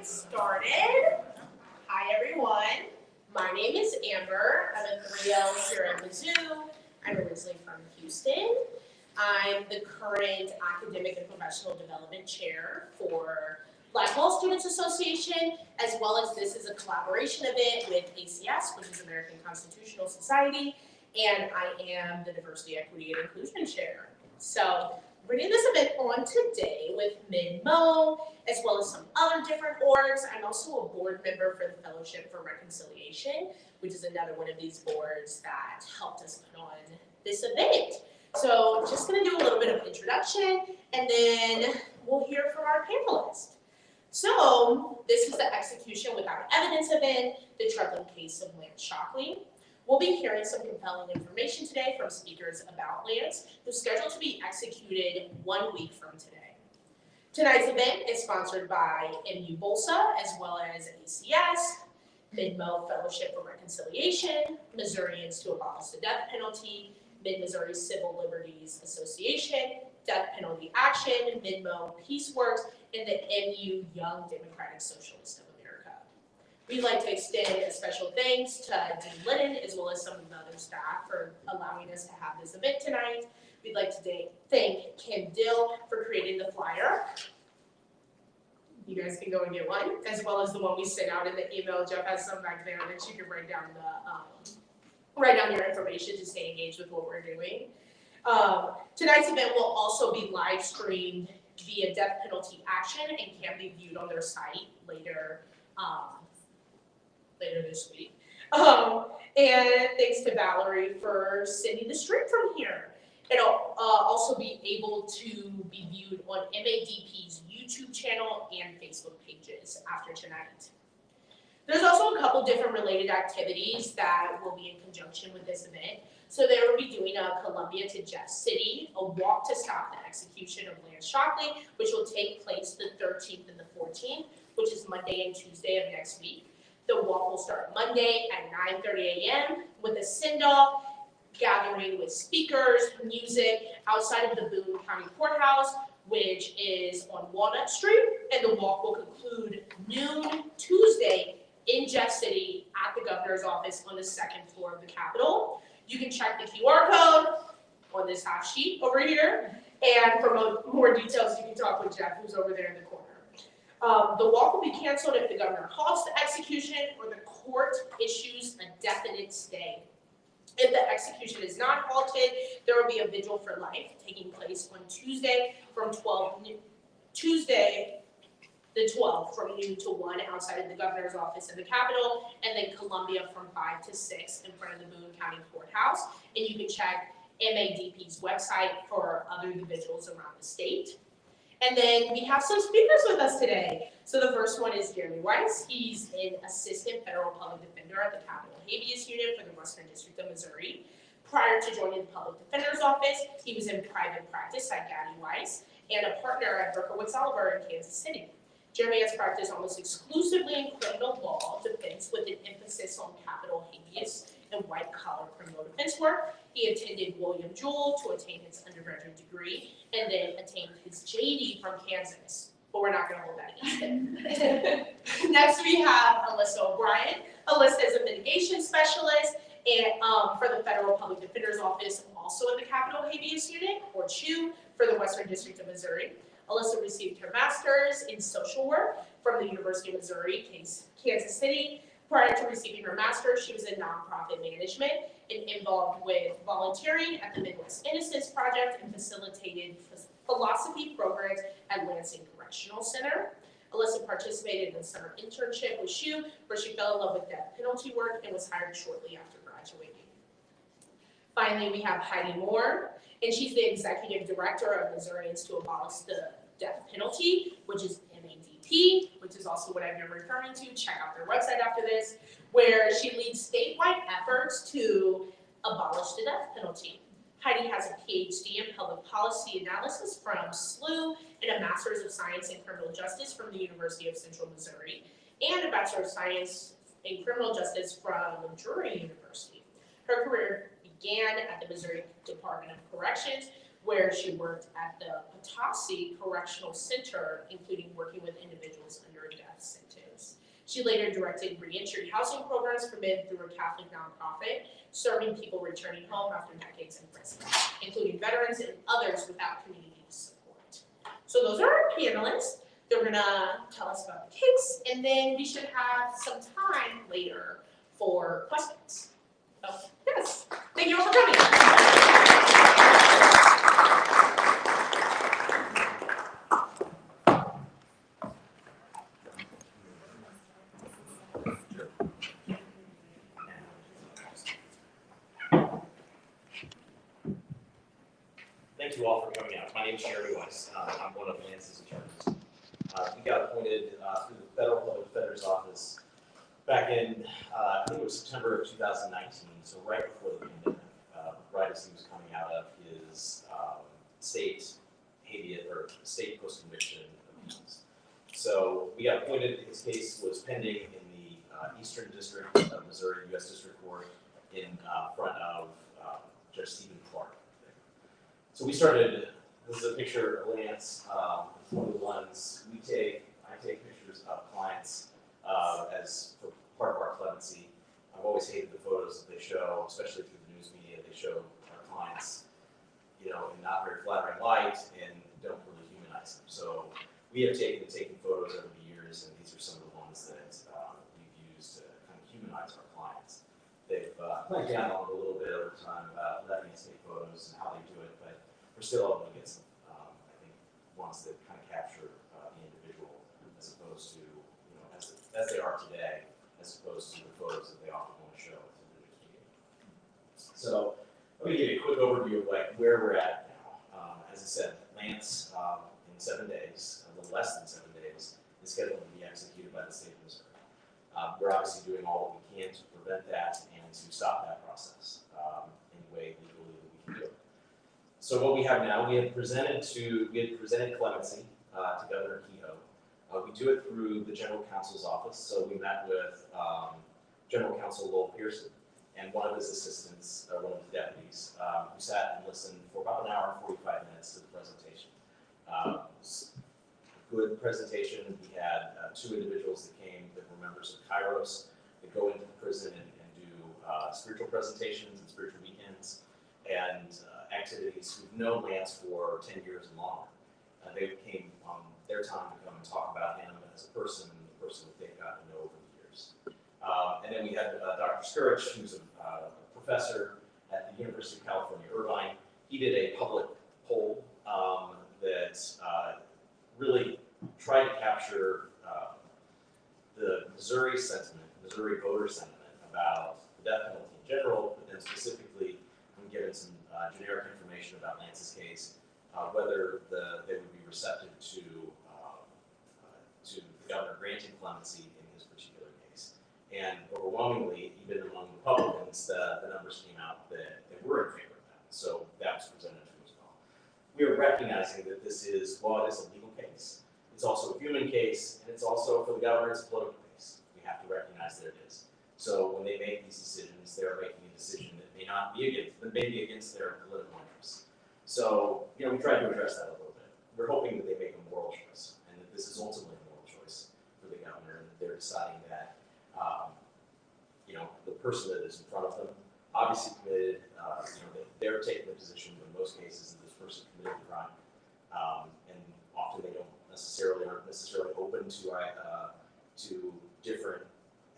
Started. Hi everyone. My name is Amber. I'm a 3L here at Mizzou. I'm originally from Houston. I'm the current Academic and Professional Development Chair for Blackwell Students Association, as well as this is a collaboration event with ACS, which is American Constitutional Society, and I am the Diversity, Equity, and Inclusion Chair. So, bringing this event on today with MIDMO, as well as some other different orgs. I'm also a board member for the Fellowship for Reconciliation, which is another one of these boards that helped us put on this event. So just gonna do a little bit of introduction, and then we'll hear from our panelists. So this is the execution without evidence event, the troubling case of Lance Shockley. We'll be hearing some compelling information today from speakers about Lance, who's scheduled to be executed 1 week from today. Tonight's event is sponsored by MU Bolsa, as well as ACS, MIDMO Fellowship for Reconciliation, Missourians to Abolish the Death Penalty, Mid-Missouri Civil Liberties Association, Death Penalty Action, MIDMO Peaceworks, and the MU Young Democratic Socialists of America. We'd like to extend a special thanks to Dean Lennon, as well as some of the other staff for allowing us to have this event tonight. We'd like to thank Kim Dill for creating the flyer. You guys can go and get one, as well as the one we sent out in the email. Jeff has some back there that you can write down your information to stay engaged with what we're doing. Tonight's event will also be live streamed via Death Penalty Action and can be viewed on their site later this week. And thanks to Valerie for sending the stream from here. It'll also be able to be viewed on MADP's YouTube channel and Facebook pages after tonight. There's also a couple different related activities that will be in conjunction with this event. So they will be doing a Columbia to Jeff City, a walk to stop the execution of Lance Shockley, which will take place the 13th and the 14th, which is Monday and Tuesday of next week. The walk will start Monday at 9:30 a.m. with a send-off, gathering with speakers, music outside of the Boone County Courthouse, which is on Walnut Street, and the walk will conclude noon Tuesday in Jeff City at the governor's office on the second floor of the Capitol. You can check the QR code on this half sheet over here, and for more details, you can talk with Jeff, who's over there in the corner. The walk will be canceled if the governor halts the execution or the court issues a definite stay. If the execution is not halted, there will be a vigil for life taking place on Tuesday the 12th from noon to 1 outside of the governor's office in the Capitol, and then Columbia from 5 to 6 in front of the Boone County Courthouse. And you can check MADP's website for other vigils around the state. And then we have some speakers with us today. So the first one is Jeremy Weis. He's an assistant federal public defender at the Capitol Habeas Unit for the Western District of Missouri. Prior to joining the public defender's office, he was in private practice at Gaddy Weiss and a partner at Berkowitz Oliver in Kansas City. Jeremy has practiced almost exclusively in criminal law defense with an emphasis on capital habeas and white-collar criminal defense work. He attended William Jewell to attain his undergraduate degree and then attained his JD from Kansas. But we're not going to hold that against him. Next, we have Alyssa O'Brien. Alyssa is a mitigation specialist and for the Federal Public Defender's Office, also in the Capitol Habeas Unit, or CHU, for the Western District of Missouri. Alyssa received her master's in social work from the University of Missouri, Kansas City. Prior to receiving her master's, she was in nonprofit management and involved with volunteering at the Midwest Innocence Project and facilitated philosophy programs at Lansing Correctional Center. Alyssa participated in a summer internship with CHU, where she fell in love with death penalty work and was hired shortly after graduating. Finally, we have Heidi Moore, and she's the executive director of Missourians to Abolish the Death Penalty, which is MADP, which is also what I've been referring to. Check out their website after this, where she leads statewide efforts to abolish the death penalty. Heidi has a PhD in public policy analysis from SLU and a Master's of Science in Criminal Justice from the University of Central Missouri, and a Bachelor of Science in Criminal Justice from Drury University. Her career began at the Missouri Department of Corrections, where she worked at the Potosi Correctional Center, including working with individuals under a death sentence. She later directed reentry housing programs permitted through a Catholic nonprofit, serving people returning home after decades in prison, including veterans and others without community support. So those are our panelists. They're gonna tell us about the case, and then we should have some time later for questions. So, yes, thank you all for coming. Thank you all for coming out. My name is Weis. I'm one of Lance's attorneys. We got appointed through the Federal Public Defender's Office back in, I think it was September of 2019, so right before the pandemic, right as he was coming out of his state habeas or state post-conviction appeals. So we got appointed. His case was pending in the Eastern District of Missouri, U.S. District Court, in front of Judge Stephen Clark. So we started, this is a picture of Lance, it's one of the ones I take pictures of clients as for part of our clemency. I've always hated the photos that they show, especially through the news media. They show our clients, in not very flattering light and don't really humanize them. So we have taken photos over the years, and these are some of the ones that we've used to kind of humanize our clients. They've clamped down on it a little bit over time about letting us take photos and how they do it, but we're still able to get some, I think, ones that kind of capture the individual as opposed to, as they are today, as opposed to the photos that they often want to show to the news media. So let me give you a quick overview of where we're at now. As I said, Lance, in 7 days, a little less than 7 days, is scheduled to be executed by the state of Missouri. We're obviously doing all that we can to prevent that and to stop that process in a way legally that we can do it. So what we have now, we had presented clemency to Governor Kehoe. We do it through the General Counsel's office. So we met with General Counsel Lowell Pearson and one of his assistants, one of the deputies, who sat and listened for about an hour and 45 minutes to the presentation. Good presentation. We had 2 individuals that came that were members of Kairos that go into the prison and do spiritual presentations and spiritual weekends and activities who've known Lance for 10 years and longer. They came on their time to come and talk about him as a person and the person that they've gotten to know over the years. And then we had Dr. Skurich, who's a professor at the University of California, Irvine. He did a public poll that really tried to capture the Missouri voter sentiment about the death penalty in general, but then specifically, I'm given some generic information about Lance's case, whether they would be receptive to the governor granting clemency in his particular case. And overwhelmingly, even among Republicans, the numbers came out that they were in favor of that. So that was presented to him as well. We are recognizing that this is, while it is a legal case, it's also a human case, and it's also, for the governor, it's a political case. We have to recognize that it is. So when they make these decisions, they're making a decision that may not be against their political interests. So, we tried to address that a little bit. We're hoping that they make a moral choice, and that this is ultimately a moral choice for the governor, and that they're deciding that, the person that is in front of them obviously committed, that they're taking the position in most cases that this person committed the crime, and often they aren't necessarily open to different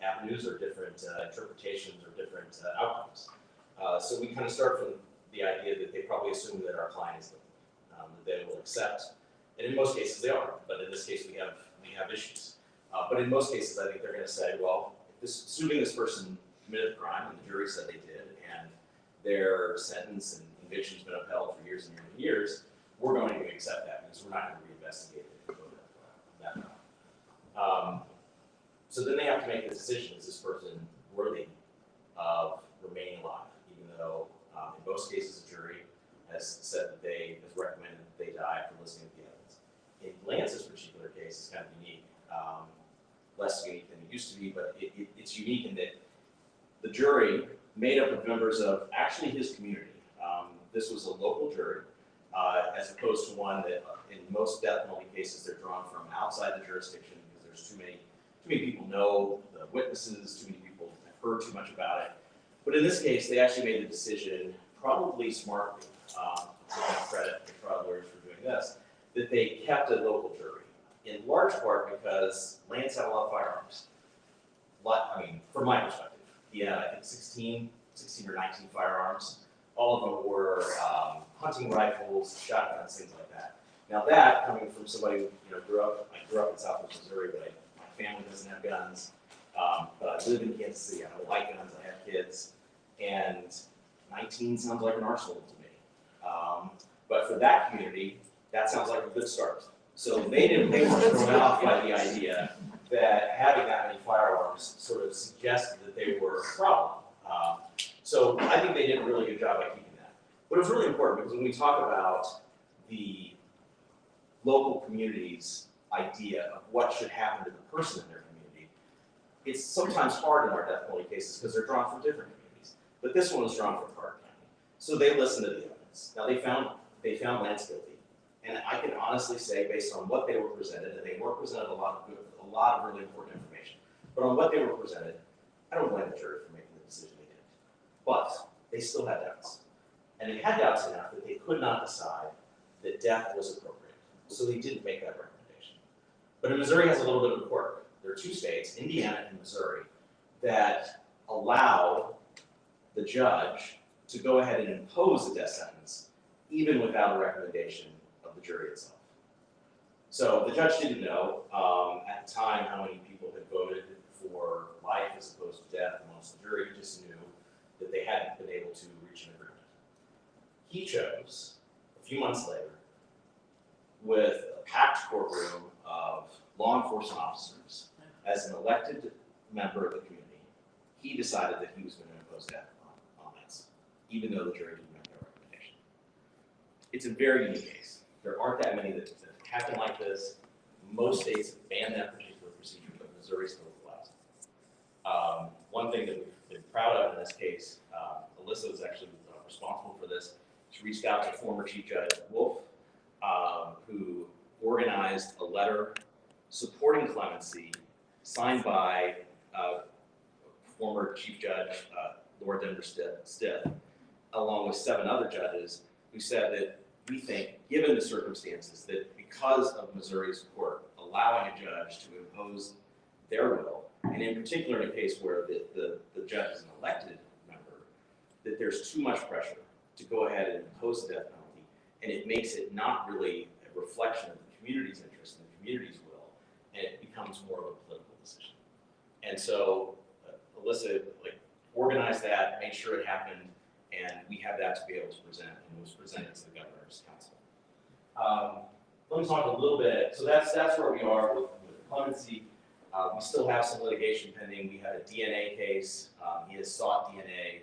avenues or different interpretations or different outcomes. So we kind of start from the idea that they probably assume that our client is guilty, that they will accept, and in most cases they are, but in this case we have issues. But in most cases I think they're going to say, well, assuming this person committed the crime and the jury said they did, and their sentence and conviction has been upheld for years and years and years, we're going to accept that because we're not going to reinvestigate it and go that route. So then they have to make the decision, is this person worthy of remaining alive, even though in most cases a jury has said that has recommended that they die after listening to the evidence. In Lance's particular case, it's kind of unique, less unique than it used to be, but it's unique in that the jury made up of members of actually his community. This was a local jury, as opposed to one that in most death penalty cases they're drawn from outside the jurisdiction because there's too many too many people know the witnesses, too many people have heard too much about it. But in this case, they actually made the decision, probably smartly, to give credit to trial lawyers for doing this, that they kept a local jury, in large part because Lance had a lot of firearms. From my perspective, he had, I think, 16 or 19 firearms. All of them were hunting rifles, shotguns, things like that. Now that, coming from somebody who I grew up in Southwest Missouri, but my family doesn't have guns. But I live in Kansas City. I don't like guns. I have kids, and 19 sounds like an arsenal to me. But for that community, that sounds like a good start. So they weren't thrown off by the idea that having that many firearms sort of suggested that they were a problem. So I think they did a really good job by keeping that. But it was really important because when we talk about the local community's idea of what should happen to the person in their community, it's sometimes hard in our death penalty cases because they're drawn from different communities. But this one was drawn from Carter County. So they listened to the evidence. Now they found Lance guilty. And I can honestly say, based on what they were presented, and they weren't presented a lot of really important information, but on what they were presented, I don't blame the jury for making the decision they did. But they still had doubts. And they had doubts enough that they could not decide that death was appropriate. So they didn't make that recommendation. But Missouri has a little bit of a quirk. There are two states, Indiana and Missouri, that allow the judge to go ahead and impose a death sentence even without a recommendation of the jury itself. So the judge didn't know at the time how many people had voted for life as opposed to death amongst the jury. He just knew that they hadn't been able to reach an agreement. He chose, a few months later, with a packed courtroom of law enforcement officers, as an elected member of the community, he decided that he was going to impose death on Lance, even though the jury didn't make that recommendation. It's a very unique case. There aren't that many that happen like this. Most states have banned that particular procedure, but Missouri still allows it. One thing that we've been proud of in this case, Alyssa was actually responsible for this. She reached out to former Chief Judge Wolf, who organized a letter supporting clemency signed by former Chief Judge Laura Denver Stith, along with 7 other judges, who said that we think, given the circumstances, that because of Missouri's court allowing a judge to impose their will, and in particular in a case where the judge is an elected member, that there's too much pressure to go ahead and impose the death penalty, and it makes it not really a reflection of the community's interest and the community's will, and it becomes more of a political decision. And so Alyssa organized that, made sure it happened, and we have that to be able to present, and it was presented to the Governor's Council. Let me talk a little bit, so that's where we are with clemency. We still have some litigation pending. We had a DNA case. He has sought DNA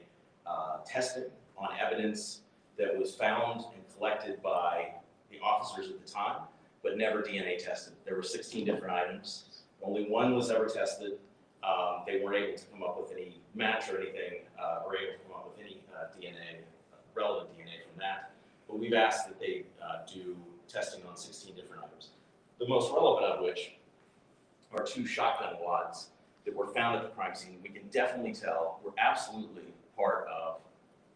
testing on evidence that was found and collected by the officers at the time, but never DNA tested. There were 16 different items. Only one was ever tested. They weren't able to come up with any match or anything, or able to come up with any DNA, relevant DNA from that. But we've asked that they do testing on 16 different items. The most relevant of which are 2 shotgun wads that were found at the crime scene. We can definitely tell were absolutely part of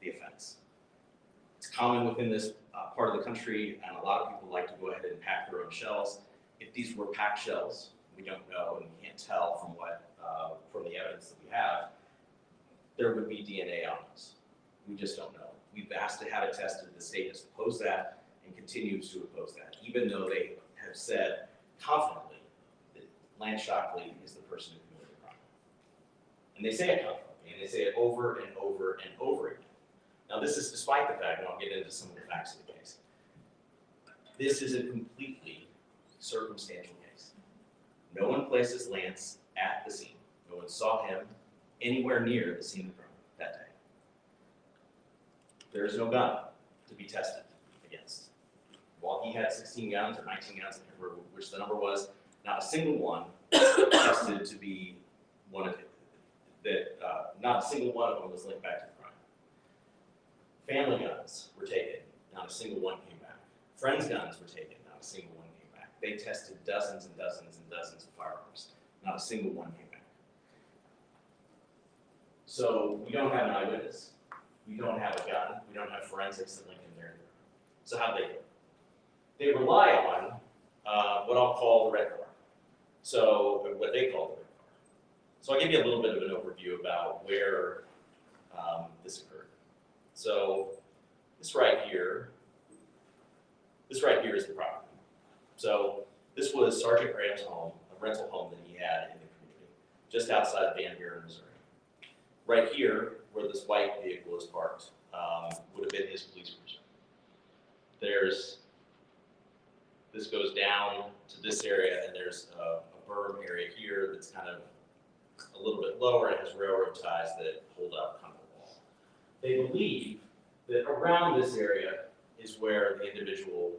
the offense. It's common within this part of the country, and a lot of people like to go ahead and pack their own shells. If these were packed shells, we don't know, and we can't tell from from the evidence that we have, there would be DNA on those. We just don't know. We've asked to have it tested. The state has opposed that and continues to oppose that, even though they have said confidently that Lance Shockley is the person who committed the crime. And they say it confidently, and they say it over and over and over again. Now, this is despite the fact, and I'll get into some of the facts of the case, this is a completely circumstantial case. No one places Lance at the scene. No one saw him anywhere near the scene of the crime that day. There is no gun to be tested against. While he had 16 guns or 19 guns, I can't remember which the number was, not a single one tested to be one of that. Not a single one of them was linked back to the crime. Family guns were taken, not a single one came back. Friends' guns were taken, not a single one came back. They tested dozens and dozens and dozens of firearms. Not a single one came back. So we don't have an eyewitness. We don't have a gun. We don't have forensics that link in there. So how do they do it? They rely on what I'll call the red car. So what they call the red car. So I'll give you a little bit of an overview about where this occurred. So this right here is the property. So this was Sergeant Graham's home, a rental home that he had in the community, just outside of Van Buren, Missouri. Right here, where this white vehicle is parked, would have been his police cruiser. This goes down to this area, and there's a berm area here that's kind of a little bit lower and has railroad ties that hold up kind of the wall. They believe that around this area is where the individual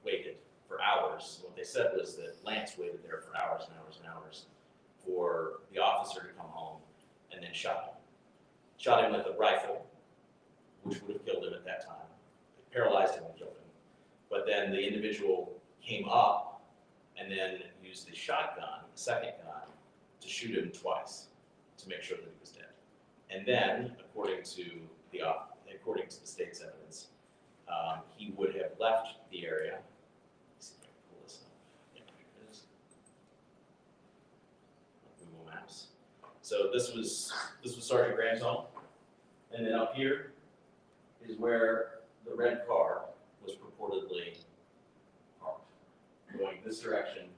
waited for hours. What they said was that Lance waited there for hours and hours and hours for the officer to come home and then shot him. Shot him with a rifle, which would have killed him at that time. It paralyzed him and killed him. But then the individual came up and then used the shotgun, the second gun, to shoot him twice to make sure that he was dead. And then, according to the state's evidence, he would have left the area. Let's see if I can pull this up. Yeah, here it is. Google Maps. So this was Sergeant Graham's home, and then up here is where the red car was purportedly parked, going this direction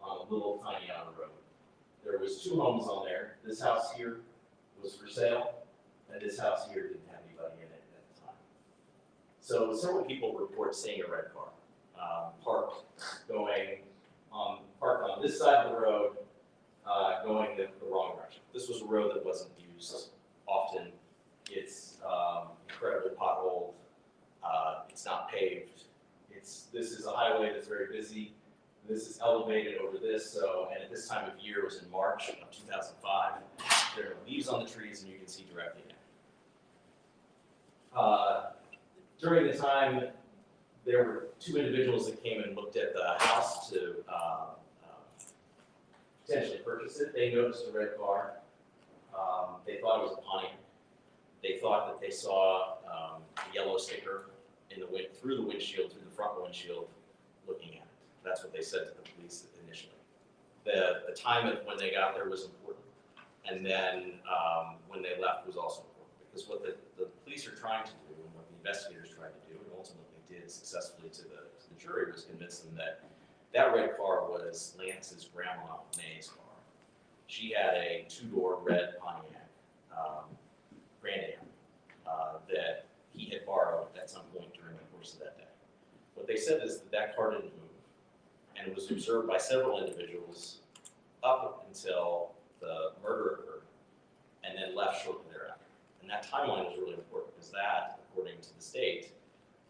on a little tiny outer road. There was 2 homes on there. This house here was for sale, and this house here didn't have anybody in it at the time. So several people report seeing a red car parked on this side of the road, going the wrong direction. This was a road that wasn't used often. It's incredibly potholed. It's not paved. This is a highway that's very busy. This is elevated over this, and at this time of year, it was in March of 2005. There are leaves on the trees, and you can see directly now. During the time, there were 2 individuals that came and looked at the house to potentially purchase it. They noticed a red car. They thought it was a Pontiac. They thought that they saw a yellow sticker through the windshield, through the front windshield, looking at it. That's what they said to the police initially. The time of when they got there was important, and then when they left was also important, because what the police are trying to do, and what the investigators tried to do, and ultimately did successfully to the jury, was convince them that that red car was Lance's grandma May's car. She had a 2-door red Pontiac Grand Am that he had borrowed at some point during the course of that day. What they said is that car didn't move, and was observed by several individuals up until the murder occurred, and then left shortly thereafter. And that timeline is really important, because that, according to the state,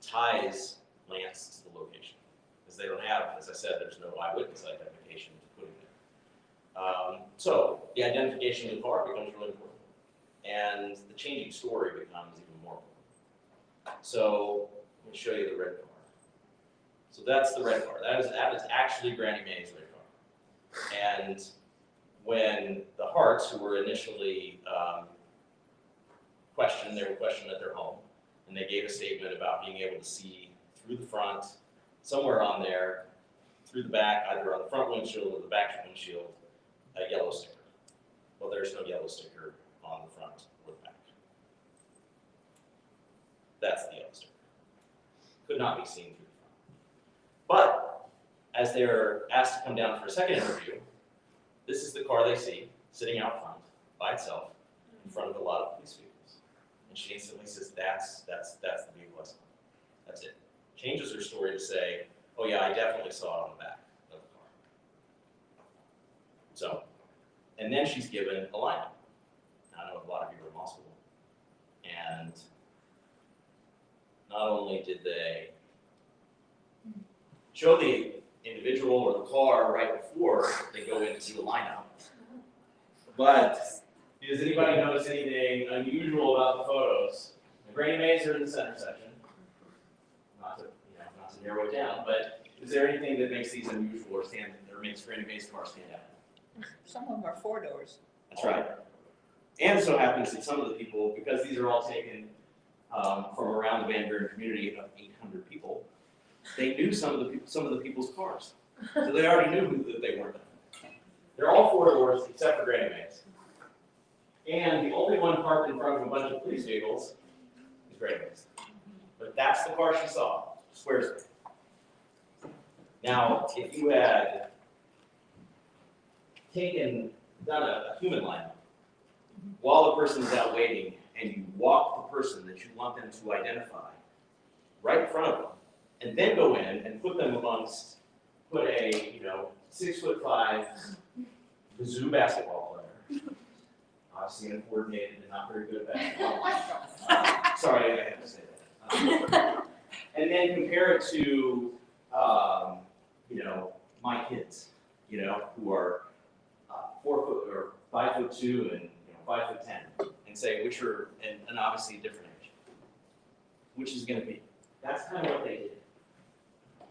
ties Lance to the location. Because they don't have, as I said, there's no eyewitness identification to put in there. So the identification of the car becomes really important, and the changing story becomes even more important. So let me show you the red car. So that's the red car. That is actually Granny Mae's red car. And when the Harts, who were initially questioned, they were questioned at their home, and they gave a statement about being able to see through the front, somewhere on there, through the back, either on the front windshield or the back windshield, a yellow sticker. Well, there's no yellow sticker on the front or the back. That's the yellow sticker. Could not be seen through the front. But as they're asked to come down for a second interview, this is the car they see sitting out front by itself in front of a lot of police vehicles. And she instantly says, that's the vehicle I saw. That's it. Changes her story to say, oh yeah, I definitely saw it on the back of the car. So, and then she's given a lineup. I know a lot of you are in law school. And not only did they show the individual or the car right before they go into the lineup, but does anybody notice anything unusual about the photos? The Granny Mae's are in the center section. Not to narrow it down, but is there anything that makes these unusual or makes Granny Mae's car stand out? Some of them are 4 doors. That's right. And it so happens that some of the people, because these are all taken from around the Van Buren community of 800 people, they knew some of the people's cars. So they already knew that they weren't. They're all 4 doors except for Granny Mae's. And the only one parked in front of a bunch of police vehicles is Granny Mae's. But that's the car she saw, swears it. Now, if you had done a human line while the person's out waiting, and you walk the person that you want them to identify right in front of them, and then go in and put a 6'5" Mizzou basketball player, obviously uncoordinated and not very good at basketball. Sorry, I have to say that. And then compare it to, my kids, who are 4 foot or 5'2" and 5'10", and say which are, and obviously a different age, which is going to be. That's kind of what they did.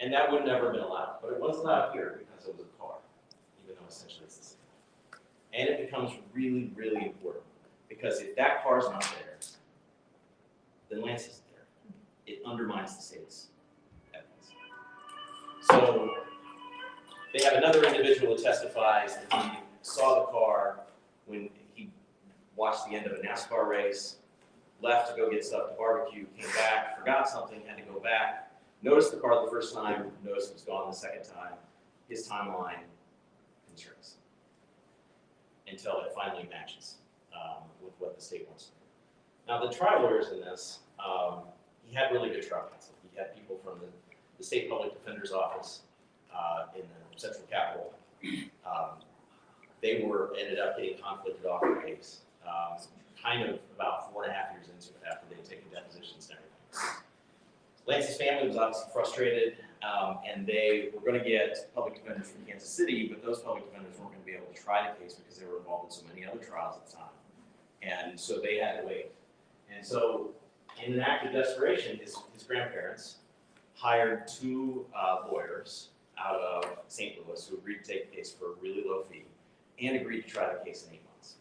And that would never have been allowed, but it was allowed here because it was a car, even though essentially it's the same. And it becomes really, really important, because if that car's not there, then Lance isn't there. It undermines the state's evidence. So they have another individual who testifies that he saw the car when he watched the end of a NASCAR race, left to go get stuff to barbecue, came back, forgot something, had to go back, noticed the car the first time, noticed it was gone the second time. His timeline concerns until it finally matches with what the state wants to do. Now, the trial lawyers in this, he had really good trial counsel. He had people from the state public defender's office in the central capital. They ended up getting conflicted off the case, kind of about 4.5 years into it after they'd taken depositions and everything. Lance's family was obviously frustrated, and they were going to get public defenders from Kansas City, but those public defenders weren't going to be able to try the case because they were involved in so many other trials at the time. And so they had to wait. And so, in an act of desperation, his grandparents hired 2 lawyers out of St. Louis who agreed to take the case for a really low fee and agreed to try the case in 8 months.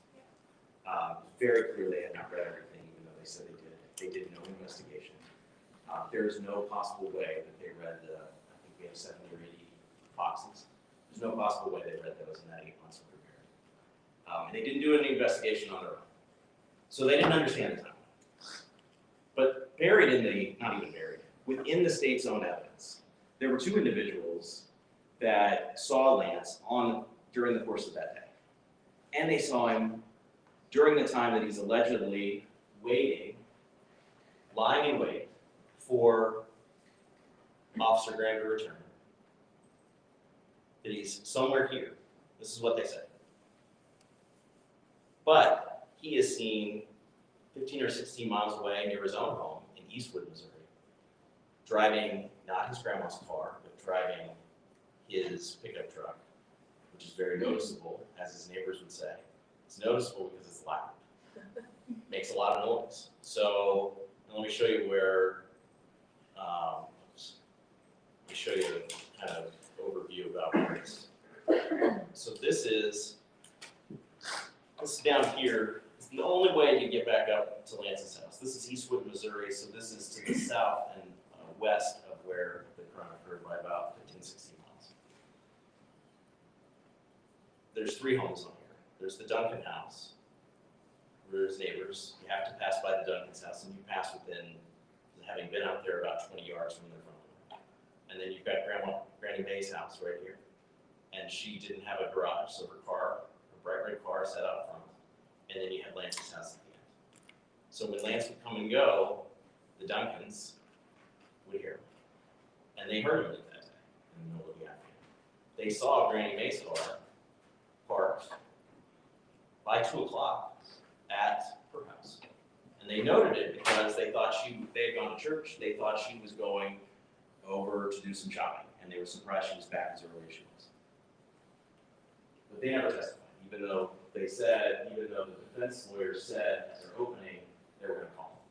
Very clear they had not read everything, even though they said they did. They did no investigation. There is no possible way that they read I think we have 70 or 80 boxes. There's no possible way they read those in that 8 months of preparing. And they didn't do any investigation on their own. So they didn't understand the time. But within the state's own evidence, there were 2 individuals that saw Lance during the course of that day. And they saw him during the time that he's allegedly lying in wait for Officer Graham to return. That he's somewhere here. This is what they said. But he is seen 15 or 16 miles away near his own home in Eastwood, Missouri, driving not his grandma's car, but driving his pickup truck, which is very noticeable, as his neighbors would say. It's noticeable because it's loud. Makes a lot of noise. So let me show you where, let me show you a kind of overview about where it is. So this is down here. It's the only way to get back up to Lance's house. This is Eastwood, Missouri, so this is to the south and west of where the crime occurred by about 15, 16 miles. There's 3 homes on here. There's the Duncan house, where there's neighbors. You have to pass by the Duncan's house, and you pass within, having been up there, about 20 yards from their front door. And then you've got Granny Mae's house right here. And she didn't have a garage, so her bright red car sat out front. And then you had Lance's house at the end. So when Lance would come and go, the Duncans would hear him. And they heard him at that day, in the middle of the afternoon. They saw Granny Mae's car parked by 2 o'clock at her house. And they noted it because they thought they had gone to church. They thought she was going over to do some shopping. And they were surprised she was back as early as she was. But they never testified, even though the defense lawyers said at their opening they were going to call them.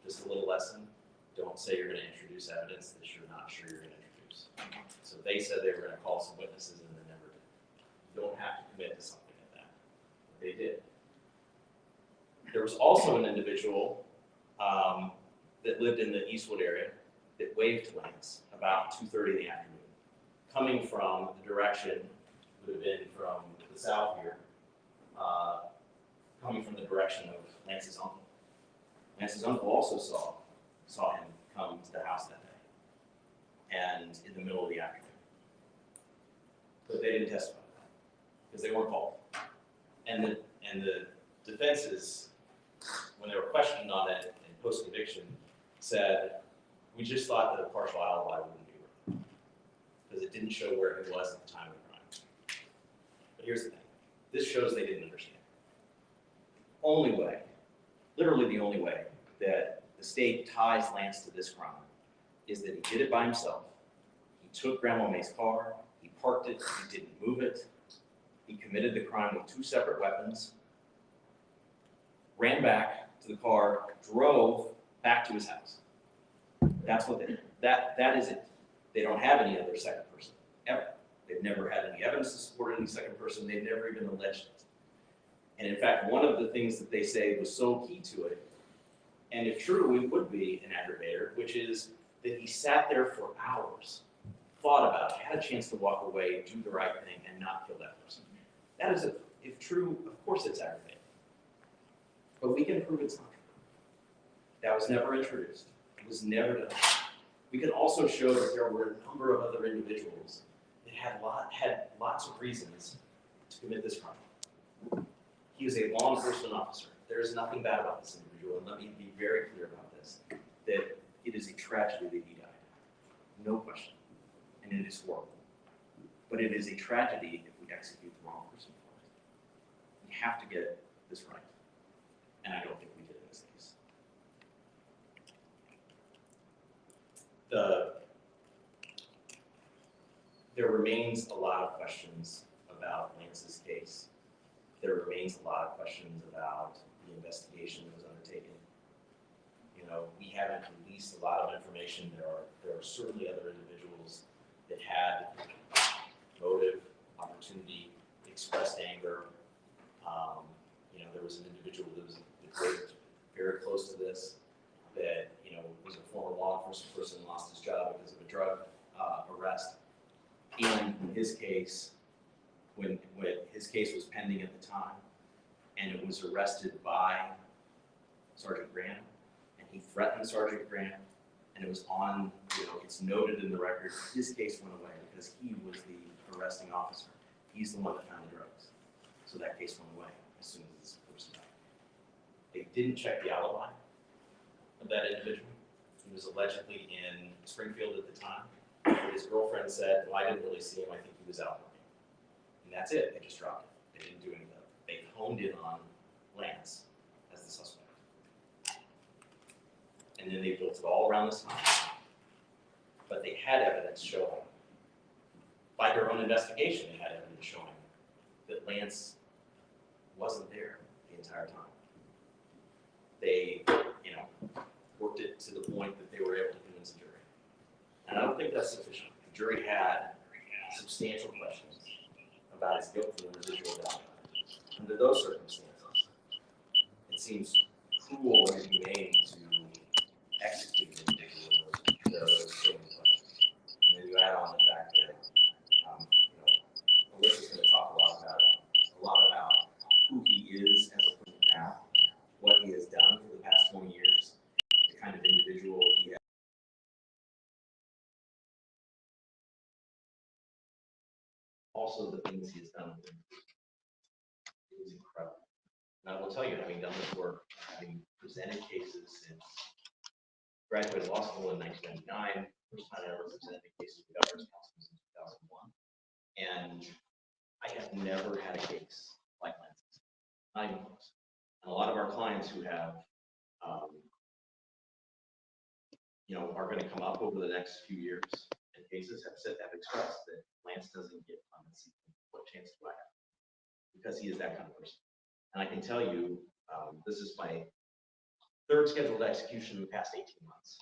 Just a little lesson. Don't say you're going to introduce evidence that you're not sure you're going to introduce. So they said they were going to call some witnesses and they never did. You don't have to commit to something like that. They did. There was also an individual that lived in the Eastwood area that waved to Lance about 2:30 in the afternoon, coming from the direction, would have been from the south here, coming from the direction of Lance's uncle. Lance's uncle also saw him come to the house that day, and in the middle of the afternoon. But they didn't testify because they weren't called. And the defenses, when they were questioned on it in post-conviction, said, we just thought that a partial alibi wouldn't be worth it because it didn't show where he was at the time of the crime. But here's the thing. This shows they didn't understand. Only way, literally the only way, that the state ties Lance to this crime is that he did it by himself. He took Grandma May's car, he parked it, he didn't move it, he committed the crime with 2 separate weapons, ran back to the car, drove back to his house. That's what they did. That is it. They don't have any other second person, ever. They've never had any evidence to support any second person. They've never even alleged it. And in fact, one of the things that they say was so key to it, and if true, it would be an aggravator, which is that he sat there for hours, thought about it, had a chance to walk away, do the right thing, and not kill that person. That is, if true, of course it's aggravating. But we can prove it's not true. That was never introduced. It was never done. We can also show that there were a number of other individuals that had lots of reasons to commit this crime. He was a law enforcement officer. There is nothing bad about this individual, and let me be very clear about this, that it is a tragedy that he died. No question. And it is horrible. But it is a tragedy if we execute the wrong person for it. We have to get this right. And I don't think we did in this case. There remains a lot of questions about Lance's case. There remains a lot of questions about the investigation that was undertaken. You know, we haven't released a lot of information. There are certainly other individuals that had motive, opportunity, expressed anger. You know, there was an individual that was very close to this, that, you know, was a former law enforcement person, lost his job because of a drug arrest. And in his case, when his case was pending at the time, and it was arrested by Sergeant Grant, and he threatened Sergeant Grant, and it was on, you know, it's noted in the record, his case went away because he was the arresting officer. He's the one that found the drugs. So that case went away as soon as this person died. They didn't check the alibi of that individual. He was allegedly in Springfield at the time. But his girlfriend said, well, I didn't really see him. I think he was out working. And that's it. They just dropped it. They didn't do anything. They honed in on Lance as the suspect. And then they built it all around this time. But they had evidence showing, by their own investigation, they had evidence showing that Lance wasn't there the entire time. They, you know, worked it to the point that they were able to convince the jury. And I don't think that's sufficient. The jury had substantial questions about his guilt for the residual value. Under those circumstances, it seems cruel and inhumane to execute an individual with those same questions. And then you add on the fact that, you know, Alyssa's going to talk a lot about who he is as a person now, what he has done for the past 20 years, the kind of individual he has. Also, the things he has done with him. It was incredible. And I will tell you, having done this work, having presented cases since graduated law school in 1999, first time I ever presented a case to the governor's council was in 2001. And I have never had a case like Lance's, not even close. And a lot of our clients who have, you know, are going to come up over the next few years, and cases have expressed that Lance doesn't get clemency. What chance do I have? Because he is that kind of person. And I can tell you, this is my third scheduled execution in the past 18 months,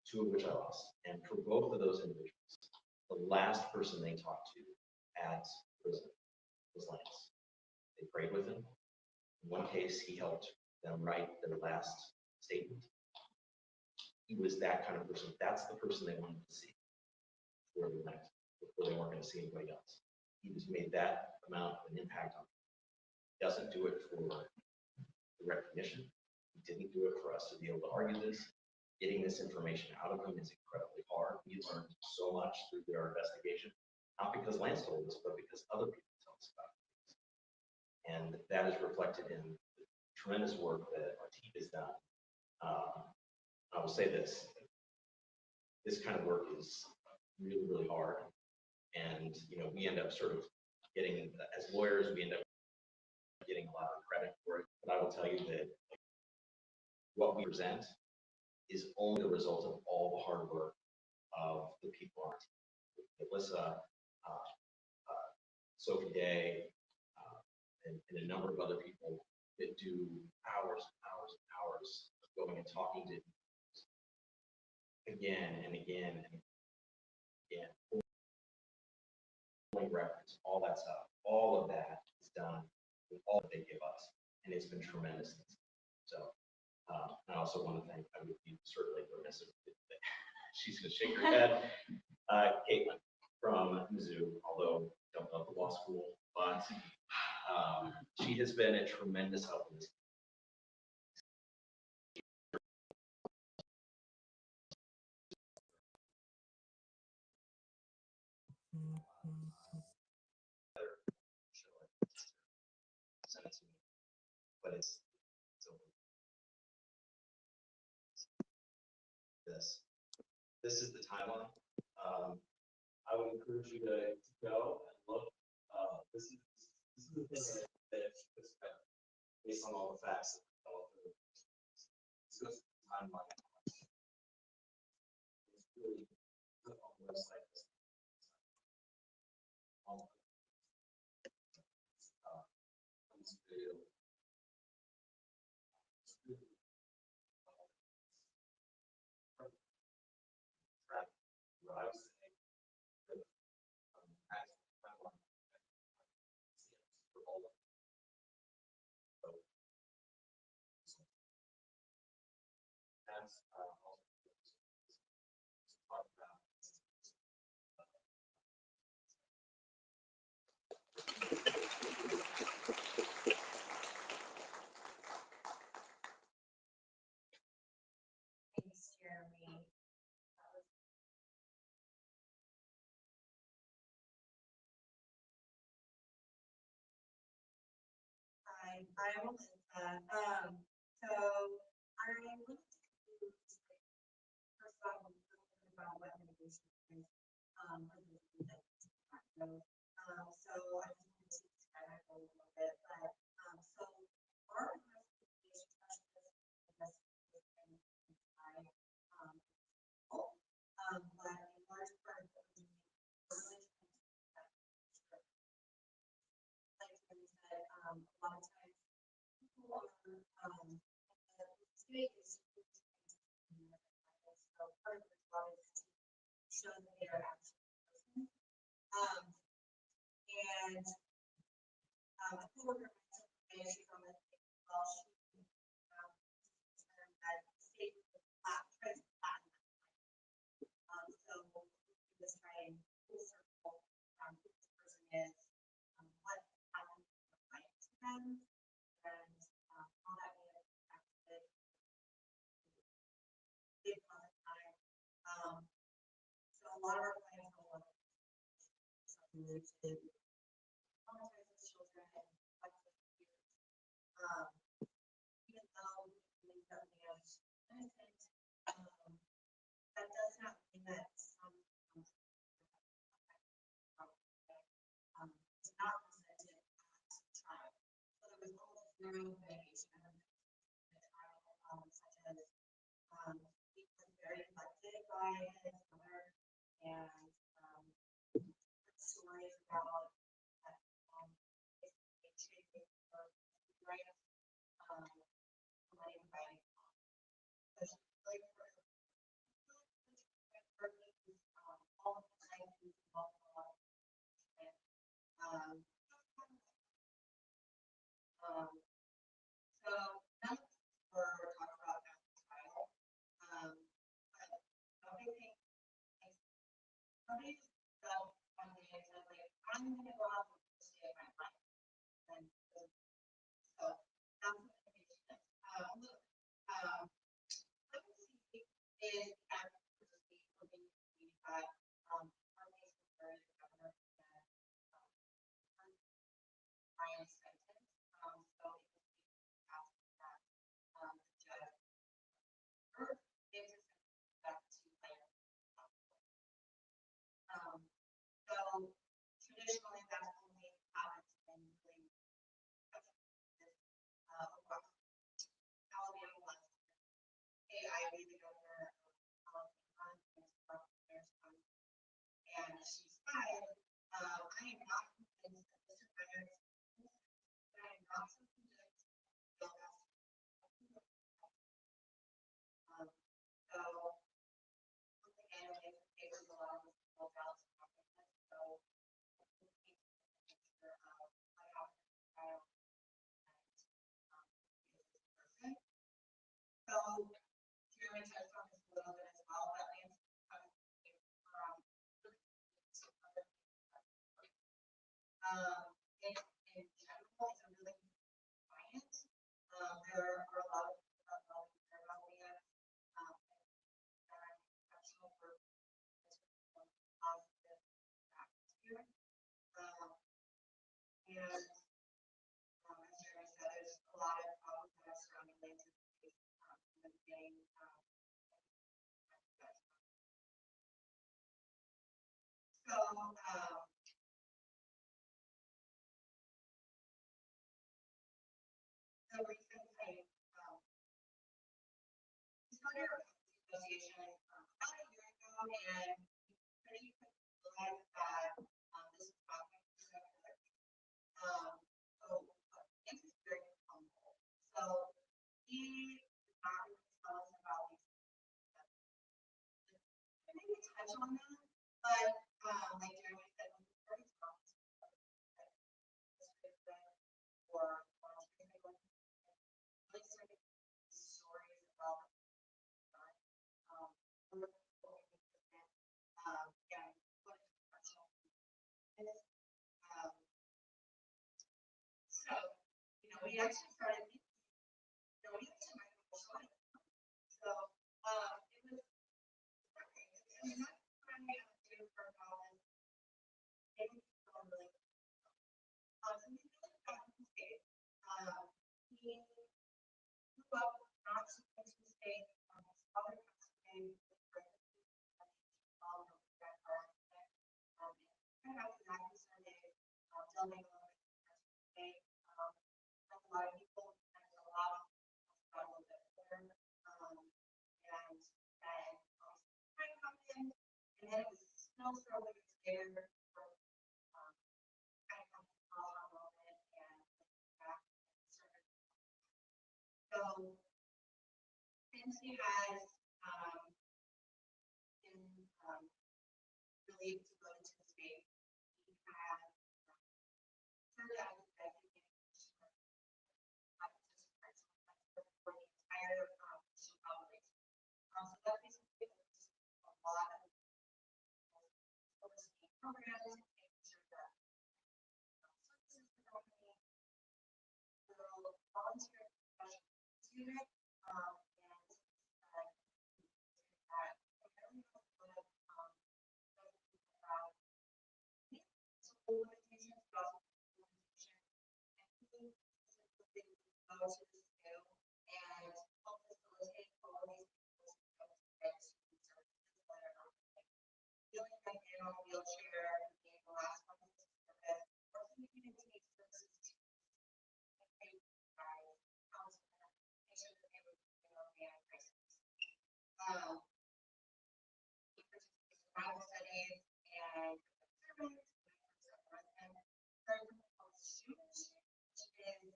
2 of which I lost. And for both of those individuals, the last person they talked to at prison was Lance. They prayed with him. In one case, he helped them write their last statement. He was that kind of person. That's the person they wanted to see before they went, before they weren't going to see anybody else. He just made that amount of an impact on them. He doesn't do it for the recognition. He didn't do it for us to be able to argue this. Getting this information out of him is incredibly hard. We learned so much through our investigation, not because Lance told us, but because other people tell us about it. And that is reflected in the tremendous work that our team has done. I will say this kind of work is really, really hard. And, we end up sort of getting, as lawyers, we end up getting a lot of credit for it. But I will tell you that what we present is only the result of all the hard work of the people on our team. Alyssa, Sophie Day, and a number of other people that do hours and hours and hours of going and talking to again and again and again, pulling records, all that stuff. All of that is done with all that they give us, and it's been tremendous. So I also want to thank, I would be certainly remiss if she's going to shake her head, Caitlin from Mizzou, although don't love the law school, but she has been a tremendous help in this. Send it to me, but it's so this is the timeline. I would encourage you to go and look. This is the thing that based on all the facts that developed through this goes to the timeline. It's really good on the website. This video. I was saying that for all of so as also talk about Thanks, Jeremy. Hi, I'm Alyssa. So I wanted to first of all, a little bit about what mitigation is. For those of you that don't know. So I just wanted to describe it a little bit, but so our investigation specialist investigation by but in large part what we do like Jeremy said, a lot of times people are the state is so part of the job is to show that they are actually person. And a coworker mentioned she's on the well, she concerned that the state tries to flatten that. So we just try and full circle who this person is, what happened to them, and how that may have impacted big amount of time. So a lot of our clients know what something to traumatize children and affect their years. Even though we believe that we have innocent, that does not mean that some is not presented at trial. So there was almost zero mitigation in the trial, such as he was very affected by his mother and stories about basically chasing her right somebody inviting so she like all of the time he was involved in a lot of and In general, it's a really good client. There are a lot of care about the and I'm professional for positive atmosphere. And as Jeremy said, there's a lot of problems that are surrounding Lance from the beginning. So, the recent thing, we started our negotiation about a year ago, and pretty quickly realized that this was not going to be so. Lance is very humble. So he did not really tell us about these things. I maybe touch on them, but like Jeremy said, we already talked about or really started stories about again, what is professional is. So, we actually started, we actually might have started. So, it was, I mean, that's what I'm going to do for college. Maybe people really, so we really got to state, he grew up not supposed to stay, his father passed away with pregnancy, kind of exactly Sunday, building on it, a lot of people, and a lot of struggle with there, and then time happened, and then it was still struggling there for kind of a moment, and back started. So since he has been relieved to go into the state, he has served as a designated for the entire mission population. So that basically a lot of overseeing programs, making sure that services for the company will volunteer professional unit and that primarily about limitations, but also limitation and who specifically go to the scale and help facilitate all of these people's services that are not feeling like they're on a wheelchair, being the last one to service, or even take services to pay by counseling, make sure that they were being crisis. He participates in Bible studies and sermons, and students, which is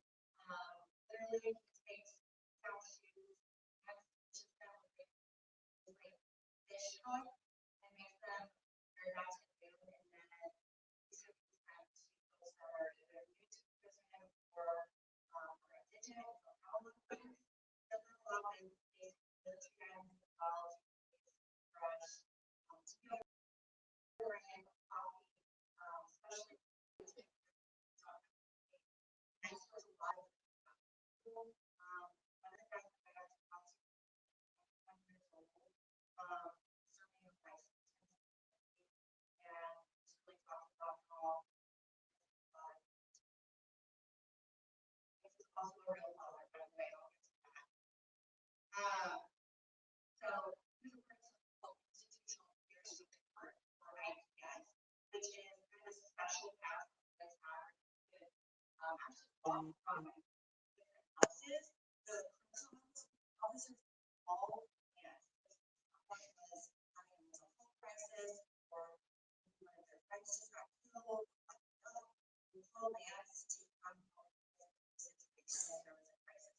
literally takes down shoes, has just down like dish on and makes them very nice to do, and then these are these kind of people that are either new to prison or indigenous or Halloween. So there's a lot of these trends as well for us to go and coffee, especially and so there's a lot of one of the guys that I got to talk to 1 years old, serving a crisis and just really talking about how this is also a real father, by the way, I'll get to that. So he's a principal institutional leadership for IPS, which is kind of a special path that's actually from different houses. The principal officers all, yes, one was having a mental health crisis or one of their friends just got killed, control Lance to come home with the situation that there was a crisis.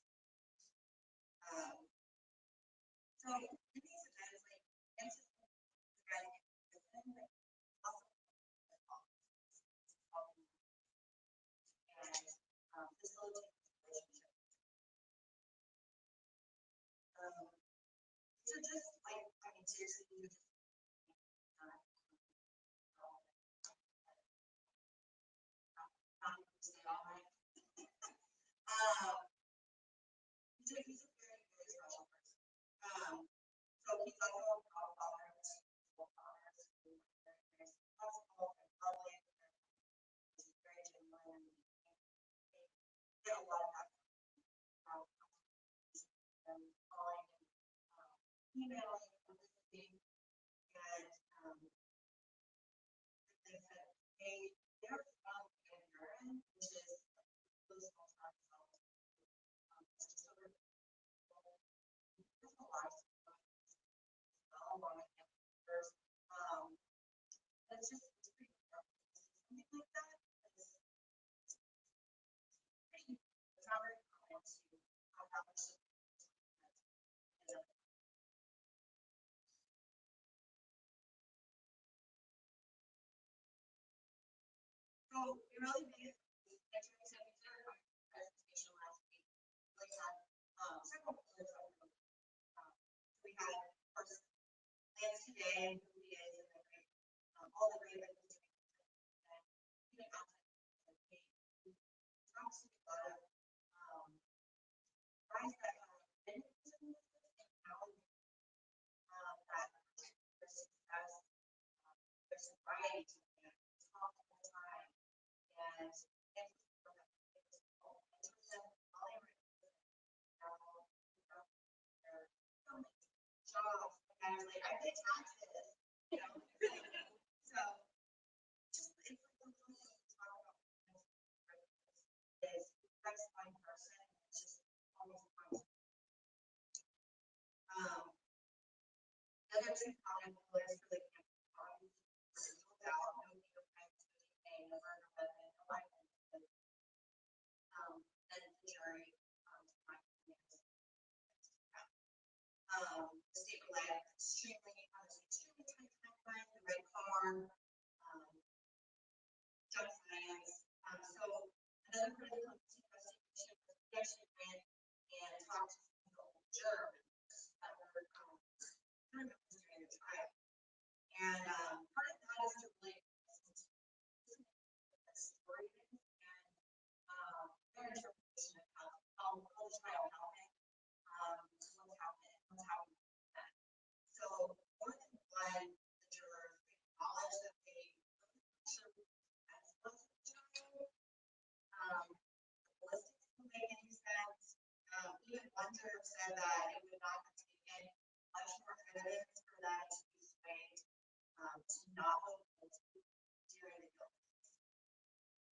So in these events, like Lance is the guy that gets in, but also and facilitate relationships. So just like, I mean, seriously, you just He's a very, very special person. So he's also a father, school father, very, very successful, very public, he's very genuine, and get a lot of that from calling and emailing and listening, and they said, hey, they're from Aaron, which is really small town itself. It's just over there's a lot of stuff a lot of campers. It's just it's pretty rough. Something like that. It's pretty it's not very common to have that much support. So we really made it. Next week, so we did our presentation last week. We had several pillars that we looked at. We had, of course, Lance today, who he is, and then all the great things he's doing. And even outside, we talked to a lot of guys that have been in business and how that their success, their sobriety, and talk all the time. And for them, jobs, and I was like, I pay taxes, you know. So just it's like the little things we talk about is that's one person, it's just almost constant. The other two common pillars for the campaign are without no legal offense, no murder weapon, no license, and the jury, my opinion, the state relied extremely tight timeline, the red car, jump science. So another critical investigation was we actually went and talked to some of the jurors that were during the trial. And part of that is to really listen to the story and their interpretation of how the trial happened, what's happened with that. So more than one, the jurors acknowledged that they sure as was the trial. The ballistics didn't make any sense. Even one juror said that it would not have taken much more evidence for that to be swayed to not vote guilty during the guilt phase.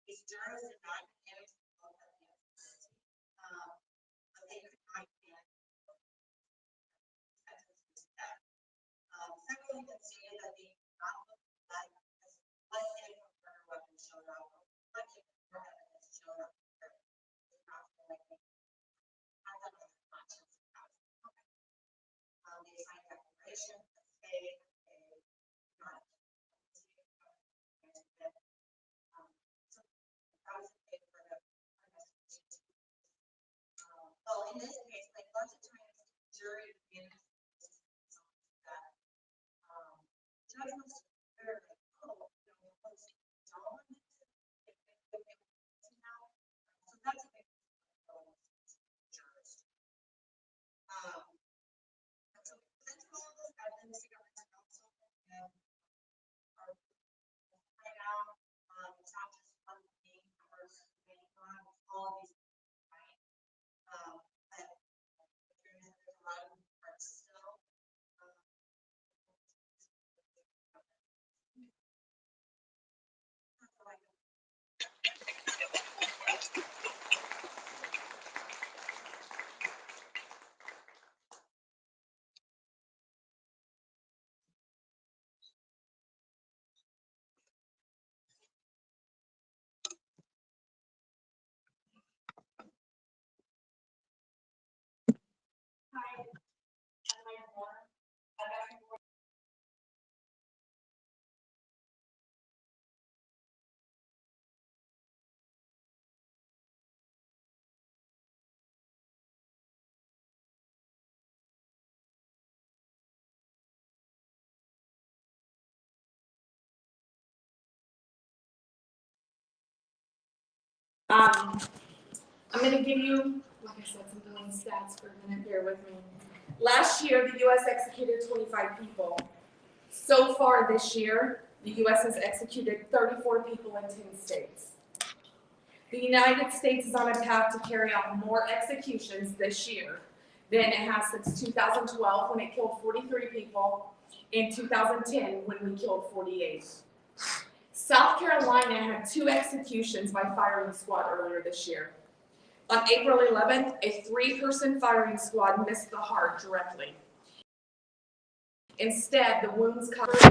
These jurors did not get to vote at the end of the guilty, but they could not get sentences to death. Several even stated that they did not vote for that because what if a murder weapon showed up? What if more evidence showed up? They not feel like they had that as a conscience. They signed declarations that say they not so that was a big part of our investigation. Well, in this case, like lots of times, the jury in that judge was very like, oh, you know, what's done? So that's a big jurors. So since all of this evidence to government council and our right now, it's not just one thing or all of these right. But there's a lot of parts still. Hi, am I more? I'm gonna give you, like I said, some billing stats for a minute, bear with me. Last year, the US executed 25 people. So far this year, the US has executed 34 people in 10 states. The United States is on a path to carry out more executions this year than it has since 2012, when it killed 43 people, and 2010, when we killed 48. South Carolina had 2 executions by firing squad earlier this year. On April 11th, a 3-person firing squad missed the heart directly. Instead, the wounds covered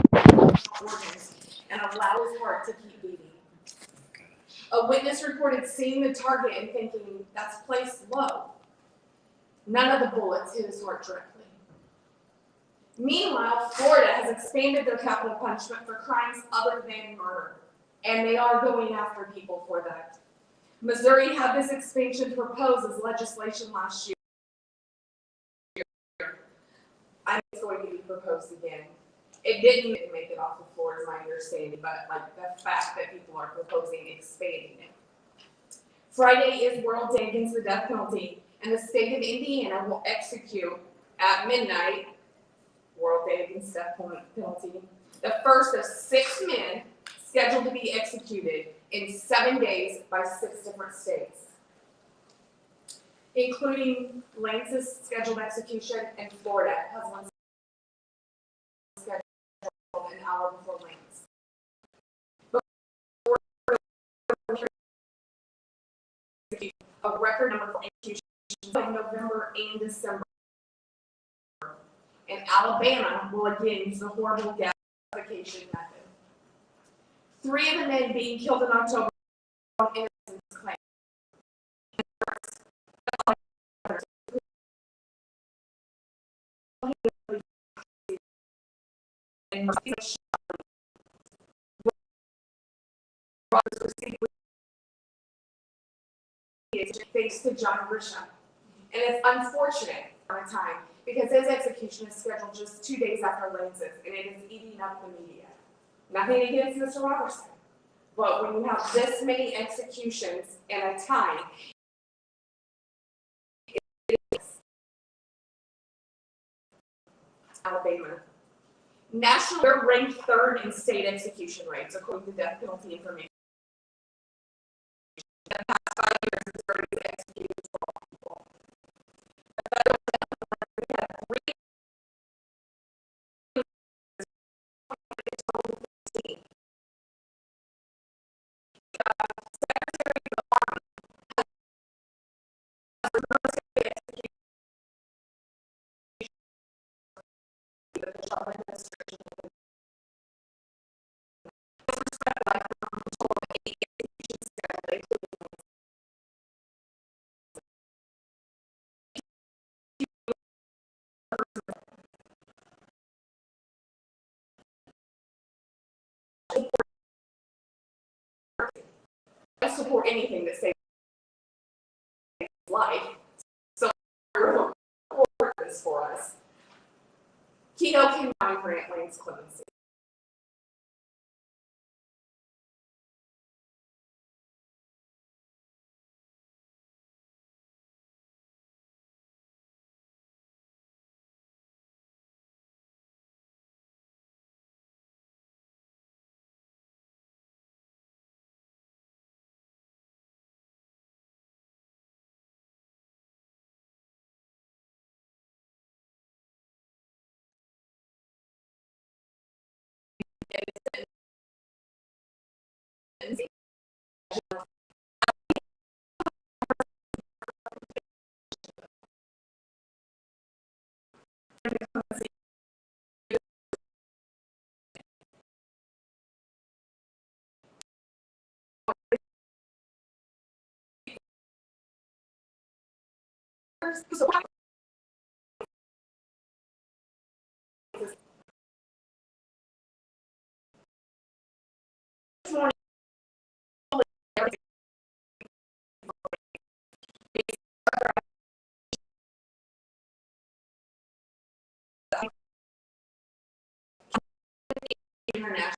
organs and allowed his heart to keep beating. A witness reported seeing the target and thinking, that's placed low. None of the bullets hit his heart directly. Meanwhile, Florida has expanded their capital punishment for crimes other than murder, and they are going after people for that. Missouri had this expansion proposed as legislation last year. I think it's going to be proposed again. It didn't make it off the floor, is my understanding, but like the fact that people are proposing expanding it. Friday is World Day Against the Death Penalty, and the state of Indiana will execute at midnight, World Day Against Death Penalty, the first of 6 men scheduled to be executed in 7 days by 6 different states, including Lance's scheduled execution, and Florida has one scheduled an hour before Lance. A record number for executions in November and December. And Alabama will again use the horrible death classification method. 3 of the men being killed in October on innocence claims. And thanks to John Grisham. And it's unfortunate for a time because his execution is scheduled just 2 days after Lance's, and it is eating up the media. Nothing against Mr. Robertson, but when you have this many executions in a time, it is Alabama. Nationally, we're ranked 3rd in state execution rates according to death penalty information. In the past 5 years, Missouri has executed 12 people. We had 3 I support anything that saves life. So report this for us. Keno County grant Lance clemency. So international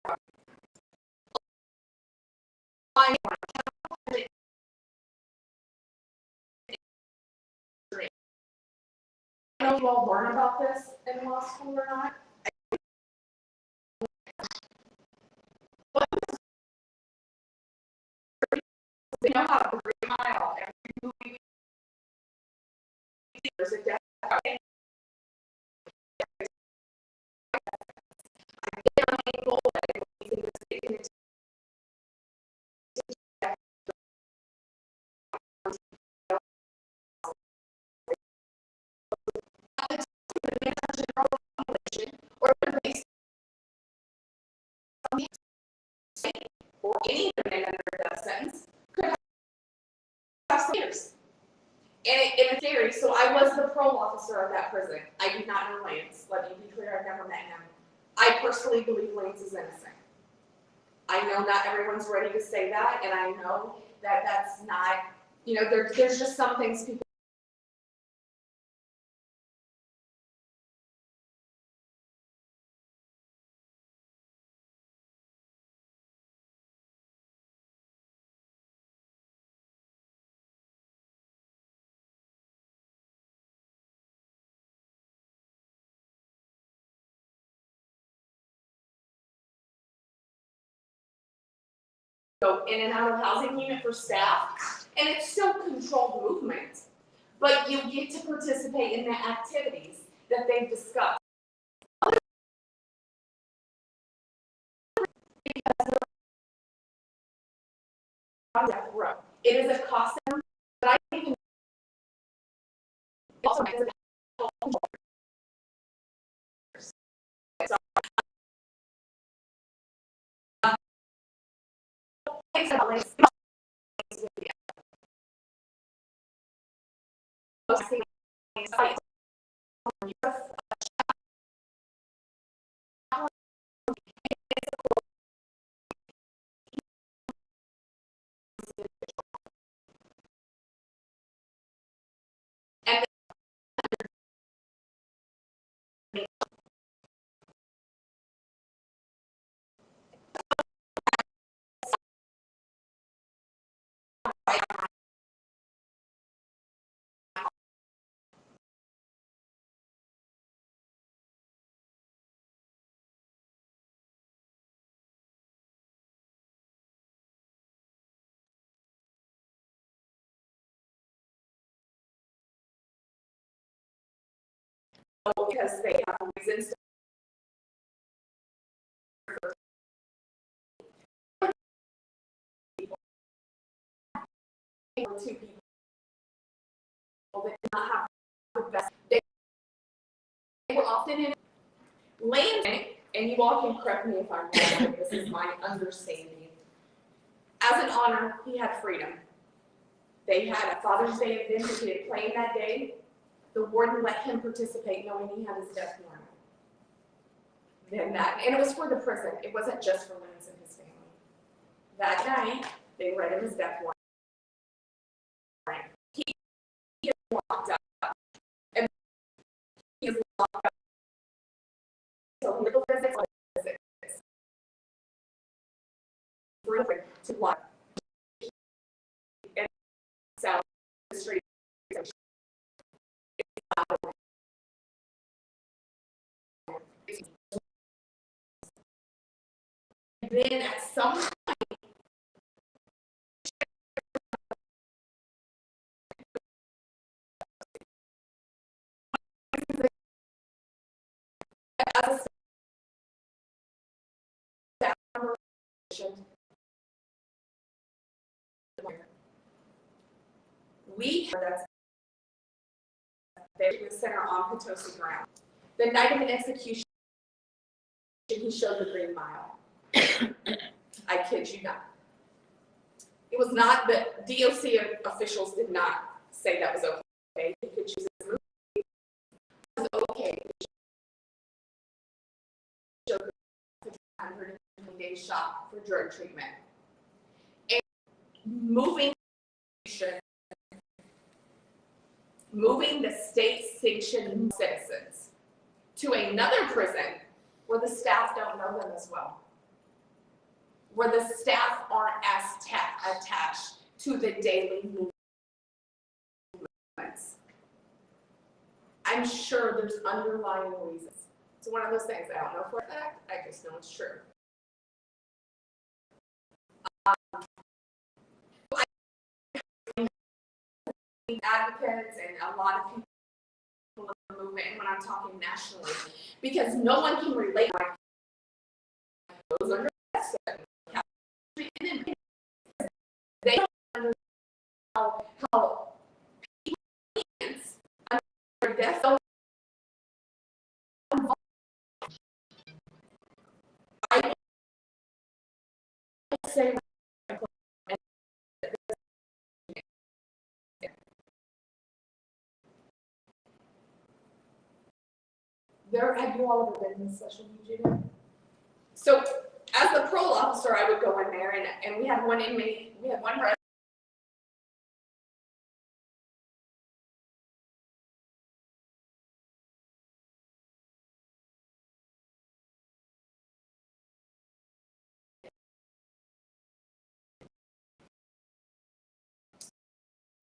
I don't know if you all learn about this in law school or not. They know how to 3 mile every movie. There's a death. Or or any under that sentence could have some years. And it's scary. So I was the parole officer of that prison. I did not know Lance. Let me be clear, I've never met him. I personally believe Lance is innocent. I know not everyone's ready to say that, and I know that that's not, there's just some things people. Go in and out of housing unit for staff, and it's still controlled movement, but you get to participate in the activities that they've discussed. It is a cost center, but I think also because they have reasons to two people that did not have the best. They were often in land, and you all can correct me if I'm wrong, this is my understanding. As an honor, he had freedom. They had a Father's Day event that he had planned that day. The warden let him participate knowing he had his death warrant. And it was for the prison. It wasn't just for Lance and his family. That night, they read him his death warrant. He is locked up. And he is locked up. So legal physics, physics. To what? And South Street. And then at some point, as a staff member, we that's the center on Potosi ground. The night of an execution, he showed the Green Mile. I kid you not. It was not that DOC officials did not say that was okay. He could choose his movie. It was okay. He showed the 120 days shot for drug treatment. And moving the state-sanctioned citizens to another prison where the staff don't know them as well. where the staff aren't as attached to the daily movements. I'm sure there's underlying reasons. It's one of those things, I don't know for a fact, I just know it's true. Advocates and a lot of people in the movement, and when I'm talking nationally, because no one can relate like those under they don't understand how people under death I will say have you all ever been in this session, Eugenia? So as the parole officer, I would go in there and we had one inmate, we had one resident.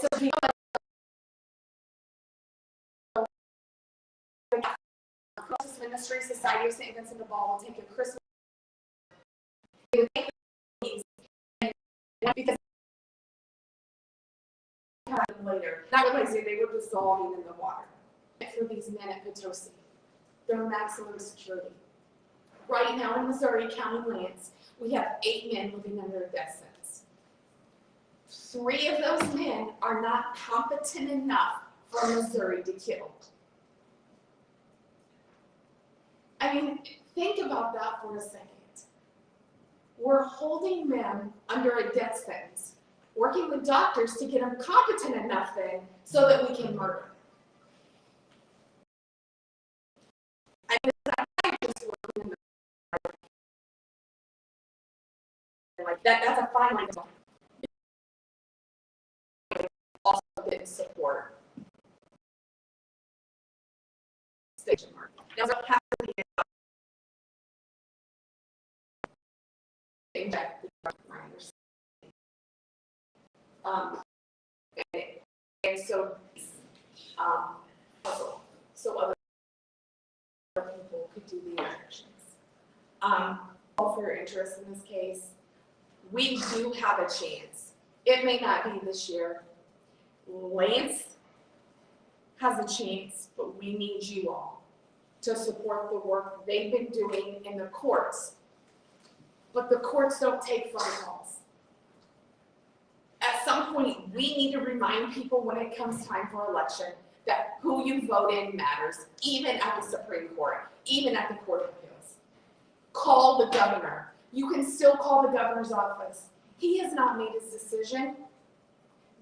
So the Christmas Ministry Society of St. Vincent de Paul will take a Christmas. They would take these and because later, not realizing they were dissolving in the water. For these men at Potosi, their maximum security. Right now in Missouri County lands, we have 8 men living under a death sentence. 3 of those men are not competent enough for Missouri to kill. I mean, think about that for a second. We're holding them under a death sentence, working with doctors to get them competent enough then so that we can murder them. Like that's a fine line. Also didn't support station mark. Now what happened is and so so other people could do the injections. All for your interest in this case. We do have a chance. It may not be this year. Lance has a chance, but we need you all to support the work they've been doing in the courts. But the courts don't take phone calls. At some point, we need to remind people when it comes time for election that who you vote in matters, even at the Supreme Court, even at the Court of Appeals. Call the governor. You can still call the governor's office. He has not made his decision.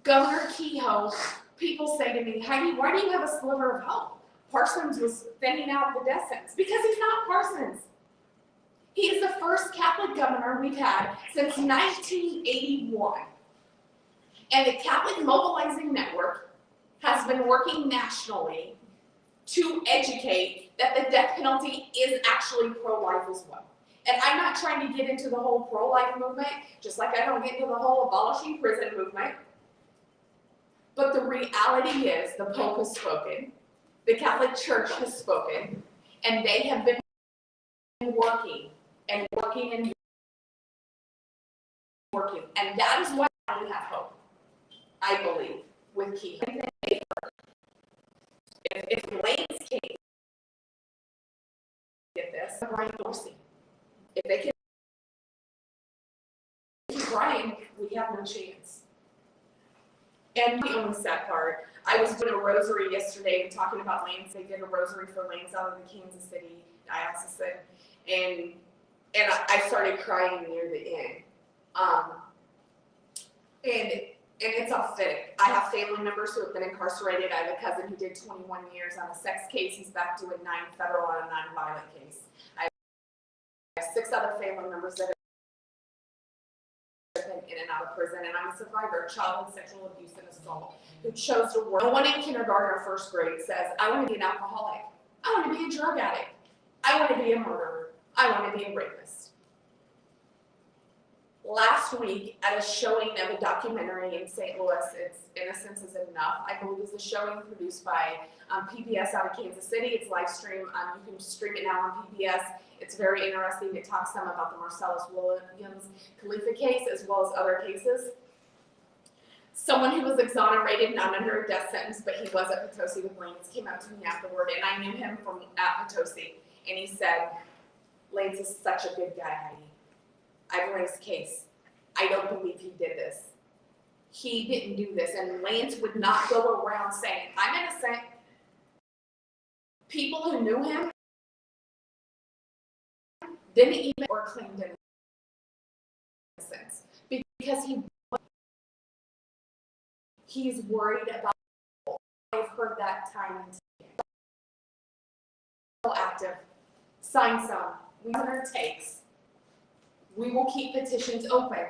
Governor Kehoe, people say to me, Heidi, why do you have a sliver of hope? Parsons was thinning out the death sentence. Because he's not Parsons. He is the first Catholic governor we've had since 1981. And the Catholic Mobilizing Network has been working nationally to educate that the death penalty is actually pro-life as well. And I'm not trying to get into the whole pro-life movement, just like I don't get into the whole abolishing prison movement. But the reality is the Pope has spoken, the Catholic Church has spoken, and they have been working and working and working. And that is why we have hope, I believe, with Kehoe. If Lance can't get this, Brian Dorsey. If they can keep Brian, we have no chance. And the only sad part, I was doing a rosary yesterday and talking about Lance. They did a rosary for Lance out of the Kansas City diocese, and I started crying near the end. And it's authentic. I have family members who have been incarcerated. I have a cousin who did 21 years on a sex case. He's back doing 9 federal on a non-violent case. I have 6 other family members that have been in and out of prison, and I'm a survivor of child and sexual abuse and assault who chose to work. No one in kindergarten or first grade says, I want to be an alcoholic. I want to be a drug addict. I want to be a murderer. I want to be a rapist. last week at a showing of a documentary in St. Louis. It's Innocence is Enough. I believe it's a showing produced by PBS out of Kansas City. It's live stream. You can stream it now on PBS. It's very interesting. It talks some about the Marcellus Williams Khalifa case as well as other cases. Someone who was exonerated, not under a death sentence, but he was at Potosi with Lance, came up to me afterward, and I knew him from at Potosi, and he said, "Lance is such a good guy, Heidi. I've run his case. I don't believe he did this. He didn't do this." And Lance would not go around saying, "I'm innocent." People who knew him didn't even or claimed innocence because he's worried about people. I've heard that time and time. Active. Sign some. Whatever it takes. We will keep petitions open.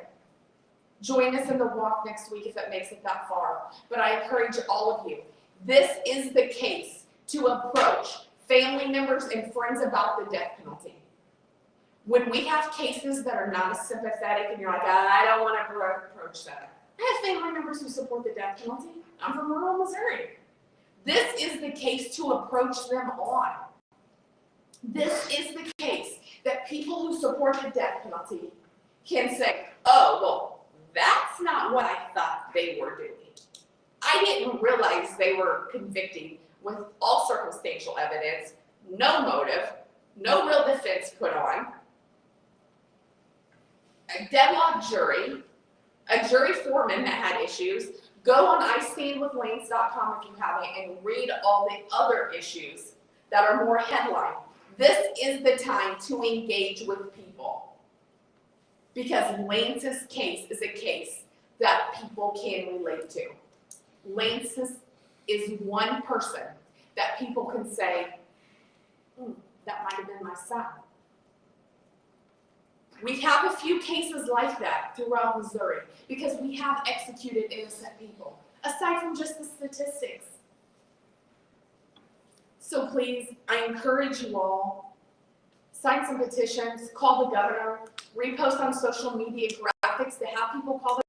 Join us in the walk next week if it makes it that far. But I encourage all of you. This is the case to approach family members and friends about the death penalty. When we have cases that are not as sympathetic and you're like, I don't want to approach that. I have family members who support the death penalty. I'm from rural Missouri. This is the case to approach them on. This is the case that people who support the death penalty can say, oh, well, that's not what I thought they were doing. I didn't realize they were convicting with all circumstantial evidence, no motive, no real defense put on, a deadlocked jury, a jury foreman that had issues. Go on istandwithlance.com if you haven't and read all the other issues that are more headline. This is the time to engage with people because Lance's case is a case that people can relate to. Lance's is one person that people can say, that might have been my son. We have a few cases like that throughout Missouri because we have executed innocent people, aside from just the statistics. So please, I encourage you all, sign some petitions, call the governor, repost on social media graphics to have people call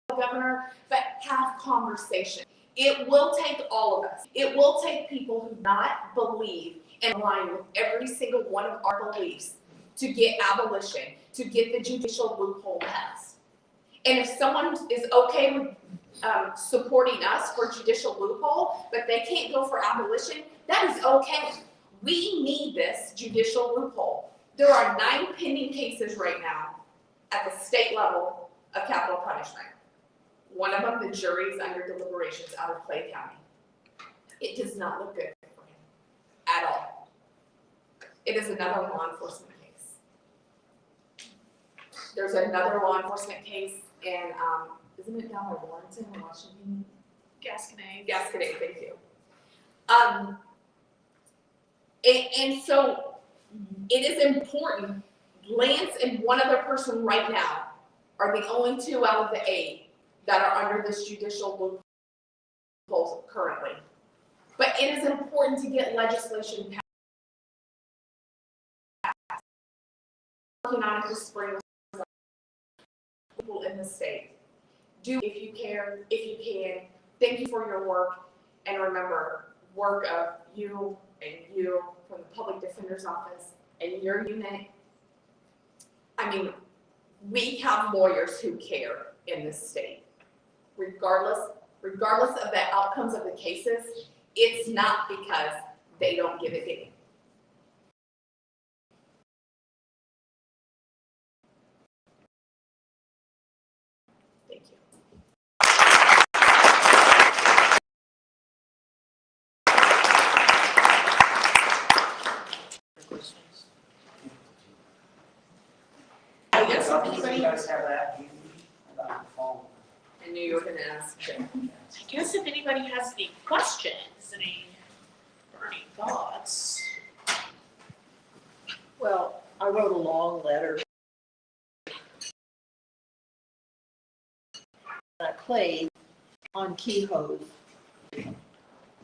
the governor, but have conversation. It will take all of us. It will take people who not believe and align with every single one of our beliefs to get abolition, to get the judicial loophole passed. And if someone is okay with supporting us for judicial loophole, but they can't go for abolition, that is okay. We need this judicial loophole. There are 9 pending cases right now at the state level of capital punishment. One of them, the jury's under deliberations out of Clay County. It does not look good for him at all. It is another law enforcement case. There's another law enforcement case in, isn't it down by Warrenton, Washington? Gasconade. Gasconade, thank you. And so it is important. Lance and one other person right now are the only 2 out of the 8 that are under this judicial loophole currently. But it is important to get legislation passed. Working on it this spring with people in the state. Do if you care, if you can. Thank you for your work. And remember, work of you and you from the Public Defender's Office and your unit. I mean, we have lawyers who care in this state. Regardless of the outcomes of the cases, it's not because they don't give a damn. Thank you. I guess if anybody, You guys have that? About the phone. I knew you were gonna ask. I guess if anybody has any questions, or any thoughts. Well, I wrote a long letter. Clay on Kehoe's.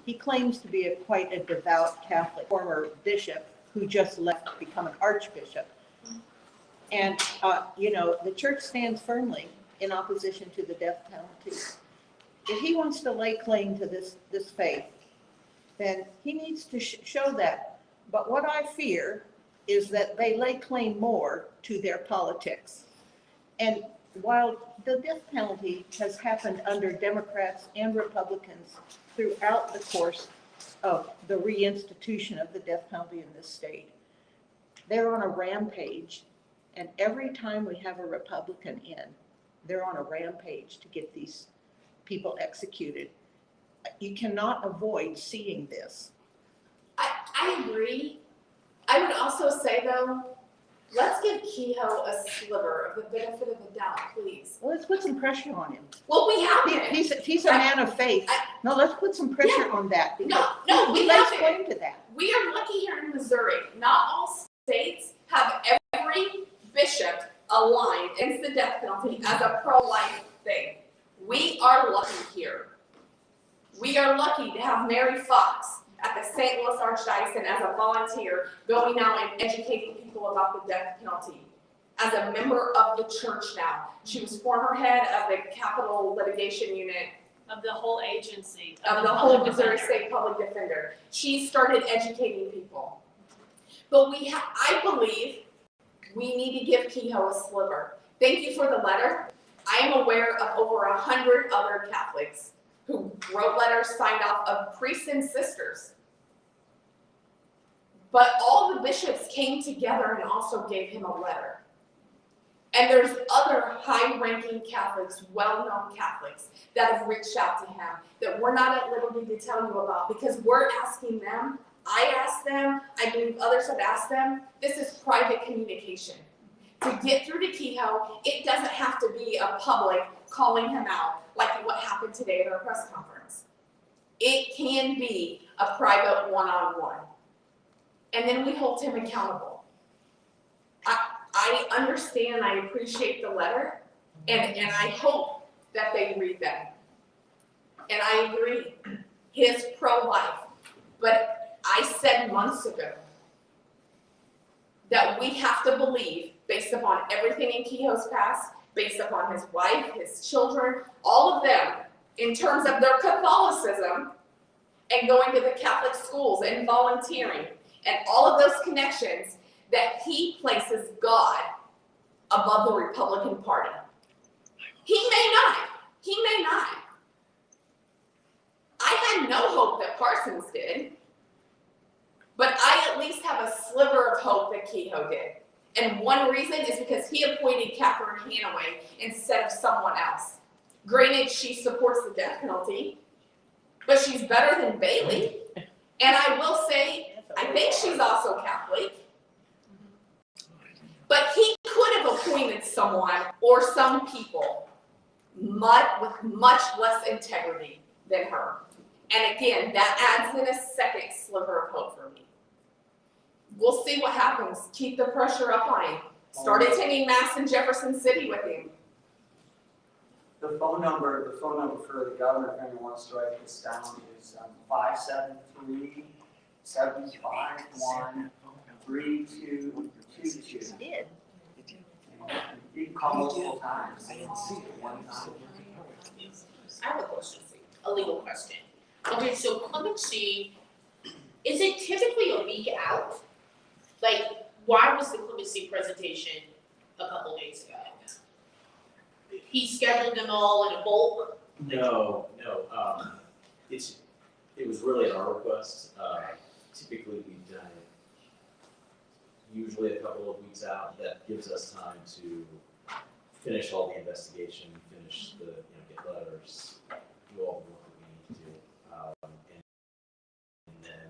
He claims to be quite a devout Catholic, former bishop who just left to become an archbishop. And, the church stands firmly in opposition to the death penalty. If he wants to lay claim to this faith, then he needs to show that. But what I fear is that they lay claim more to their politics. And while the death penalty has happened under Democrats and Republicans throughout the course of the reinstitution of the death penalty in this state, they're on a rampage. And every time we have a Republican in, they're on a rampage to get these people executed. You cannot avoid seeing this. I agree. I would also say though, let's give Kehoe a sliver of the benefit of the doubt, please. Well, let's put some pressure on him. Well, we have it. He's a man of faith. No, let's put some pressure on that. No, we He lays have it. claim to that. We are lucky here in Missouri. Not all states have every bishop aligned against the death penalty as a pro-life thing. We are lucky here. We are lucky to have Mary Fox at the St. Louis Archdiocese as a volunteer going out and educating people about the death penalty. As a member of the church now. She was former head of the Capital Litigation Unit Of the whole agency. of the whole Missouri State Public Defender. She started educating people. But I believe we need to give Kehoe a sliver. Thank you for the letter. I am aware of over 100 other Catholics who wrote letters signed off of priests and sisters. But all the bishops came together and also gave him a letter. And there's other high-ranking Catholics, well-known Catholics, that have reached out to him that we're not at liberty to tell you about because we're asking them. I asked them, I believe others have asked them, this is private communication. To get through to Kehoe, it doesn't have to be a public calling him out like what happened today at our press conference. It can be a private one-on-one. And then we hold him accountable. I understand, I appreciate the letter, and I hope that they read them. And I agree, his pro-life. But I said months ago that we have to believe, based upon everything in Kehoe's past, based upon his wife, his children, all of them, in terms of their Catholicism, and going to the Catholic schools and volunteering, and all of those connections, that he places God above the Republican Party. He may not. He may not. I had no hope that Parsons did, but I at least have a sliver of hope that Kehoe did. And one reason is because he appointed Catherine Hanaway instead of someone else. Granted, she supports the death penalty, but she's better than Bailey. And I will say, I think she's also Catholic. But he could have appointed someone or some people with much less integrity than her. And again, that adds in a second sliver of hope for me. We'll see what happens. Keep the pressure up on him. Start attending Mass in Jefferson City with him. The phone number for the governor, if anyone wants to write this down, is 573-751-3222. He did. You can call multiple times. One time. I have a question, a legal question. Okay, so clemency, is it typically a week out? Like, why was the clemency presentation a couple days ago? He scheduled them all in a bulk? No, it was really at our request. Typically, we've done it usually a couple of weeks out. That gives us time to finish all the investigation, finish the, get letters, do all the work that we need to do. And then,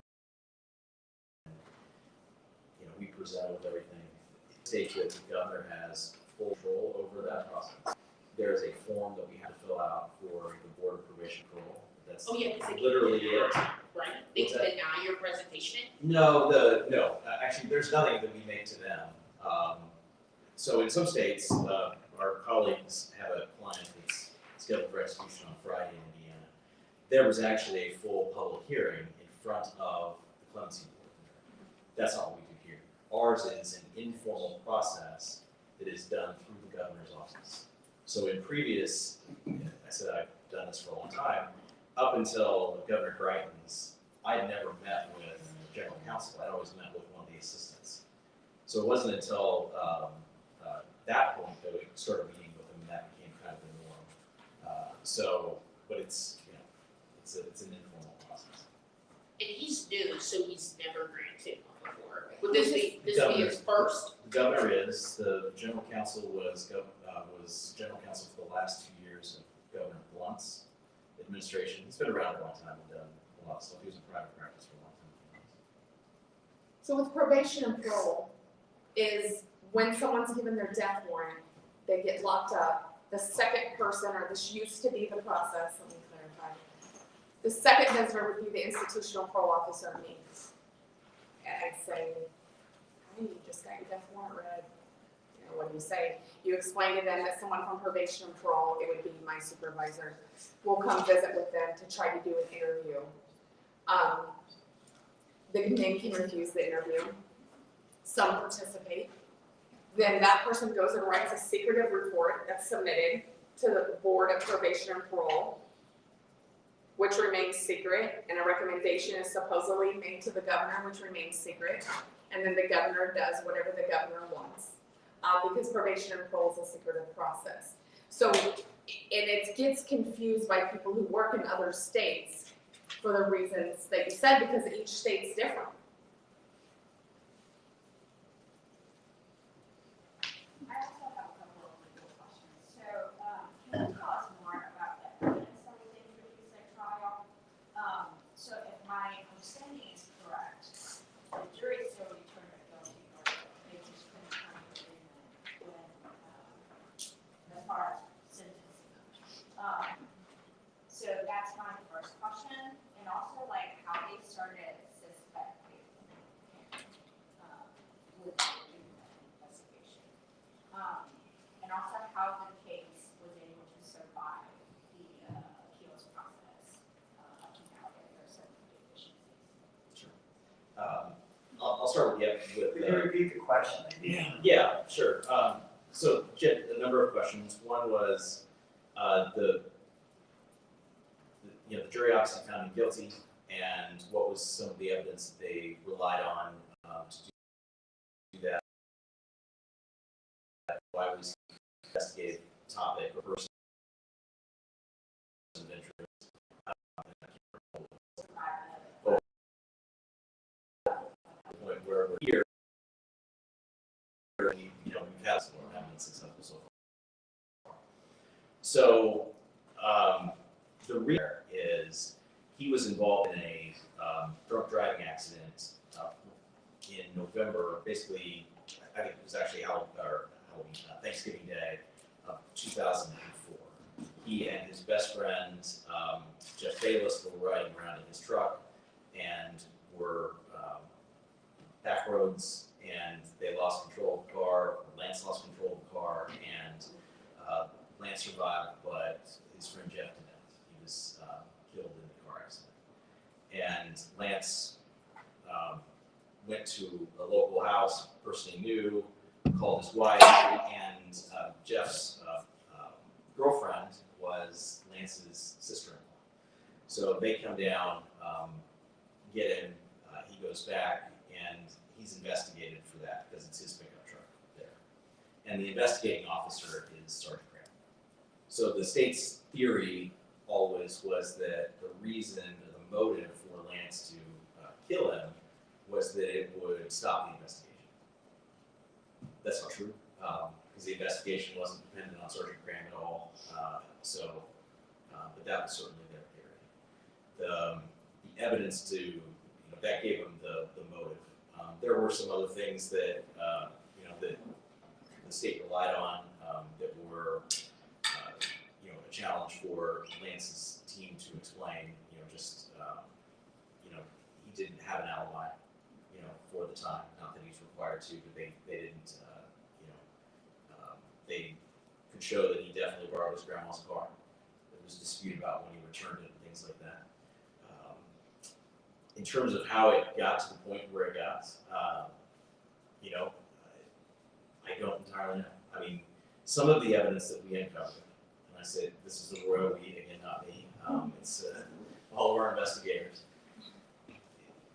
we present with everything. State that the governor has full control over that process. There's a form that we have to fill out for the Board of Probation Parole. That's literally it. Right, they deny your presentation? No, actually, there's nothing that we make to them. So in some states, our colleagues have a client that's scheduled for execution on Friday in Indiana. There was actually a full public hearing in front of the clemency board. That's not what we do here. Ours is an informal process it is done through the governor's office. So in previous, I said I've done this for a long time, up until Governor Greitens, I had never met with the general counsel. I'd always met with one of the assistants. So it wasn't until that point that we started meeting with them, that became kind of the norm. But it's, it's an informal process. And he's new, so he's never granted one before. Would this be his first? The governor is, the general counsel was general counsel for the last 2 years of Governor Blunt's administration. He's been around a long time and done a lot of stuff. He was in private practice for a long time. So with probation and parole, is when someone's given their death warrant, they get locked up. The second person, or this used to be the process, let me clarify. The second visitor would be the institutional parole officer, me. And I'd say, hey, you just got your death warrant read. You know, what do you say? You explain to them that someone from probation and parole, it would be my supervisor, will come visit with them to try to do an interview. The name can refuse the interview. Some participate. Then that person goes and writes a secretive report that's submitted to the Board of Probation and Parole, which remains secret, and a recommendation is supposedly made to the governor, which remains secret, and then the governor does whatever the governor wants, because probation and parole is a secretive process. So, and it gets confused by people who work in other states for the reasons that you said, because each state's different. I also have a couple of legal questions. So, can you tell us more about the evidence that was introduced at trial? So if my understanding is correct, the jury still returned a guilty verdict. They just couldn't come to an agreement as far as sentencing. So that's my first question, and also like how they started suspecting with the investigation. And also how the case was able to survive the appeals process up to now, if there are certain deficiencies. Sure. I'll start with Could you repeat the question? Yeah, sure. So Jen, a number of questions. One was the jury obviously found him guilty, and what was some of the evidence that they relied on to do that? Why was investigative topic or person of interest? Where we're here, we've had some more evidence successful so far. So the reason is he was involved in a drunk driving accident in November, basically, I think it was actually Thanksgiving Day of 2004. He and his best friend, Jeff Bayless, were riding around in his truck and were back roads, and they lost control of the car. Lance lost control of the car, and Lance survived, but his friend Jeff didn't. He was killed in the car accident. And Lance went to a local house, person he knew, called his wife, and Jeff's girlfriend was Lance's sister-in-law. So they come down, get him, he goes back, and he's investigated for that because it's his pickup truck there. And the investigating officer is Sergeant Graham. So the state's theory always was that the reason, the motive for Lance to kill him was that it would stop the investigation. That's not true, because the investigation wasn't dependent on Sergeant Graham at all. But that was certainly their theory. The evidence to, that gave him the motive. There were some other things that, that the state relied on that were, a challenge for Lance's team to explain, he didn't have an alibi, for the time. Not that he's required to, but they didn't, they could show that he definitely borrowed his grandma's car. There was a dispute about when he returned it and things like that. In terms of how it got to the point where it got, I don't entirely know. I mean, some of the evidence that we uncovered, and I say this is the royal we, again, not me, it's all of our investigators.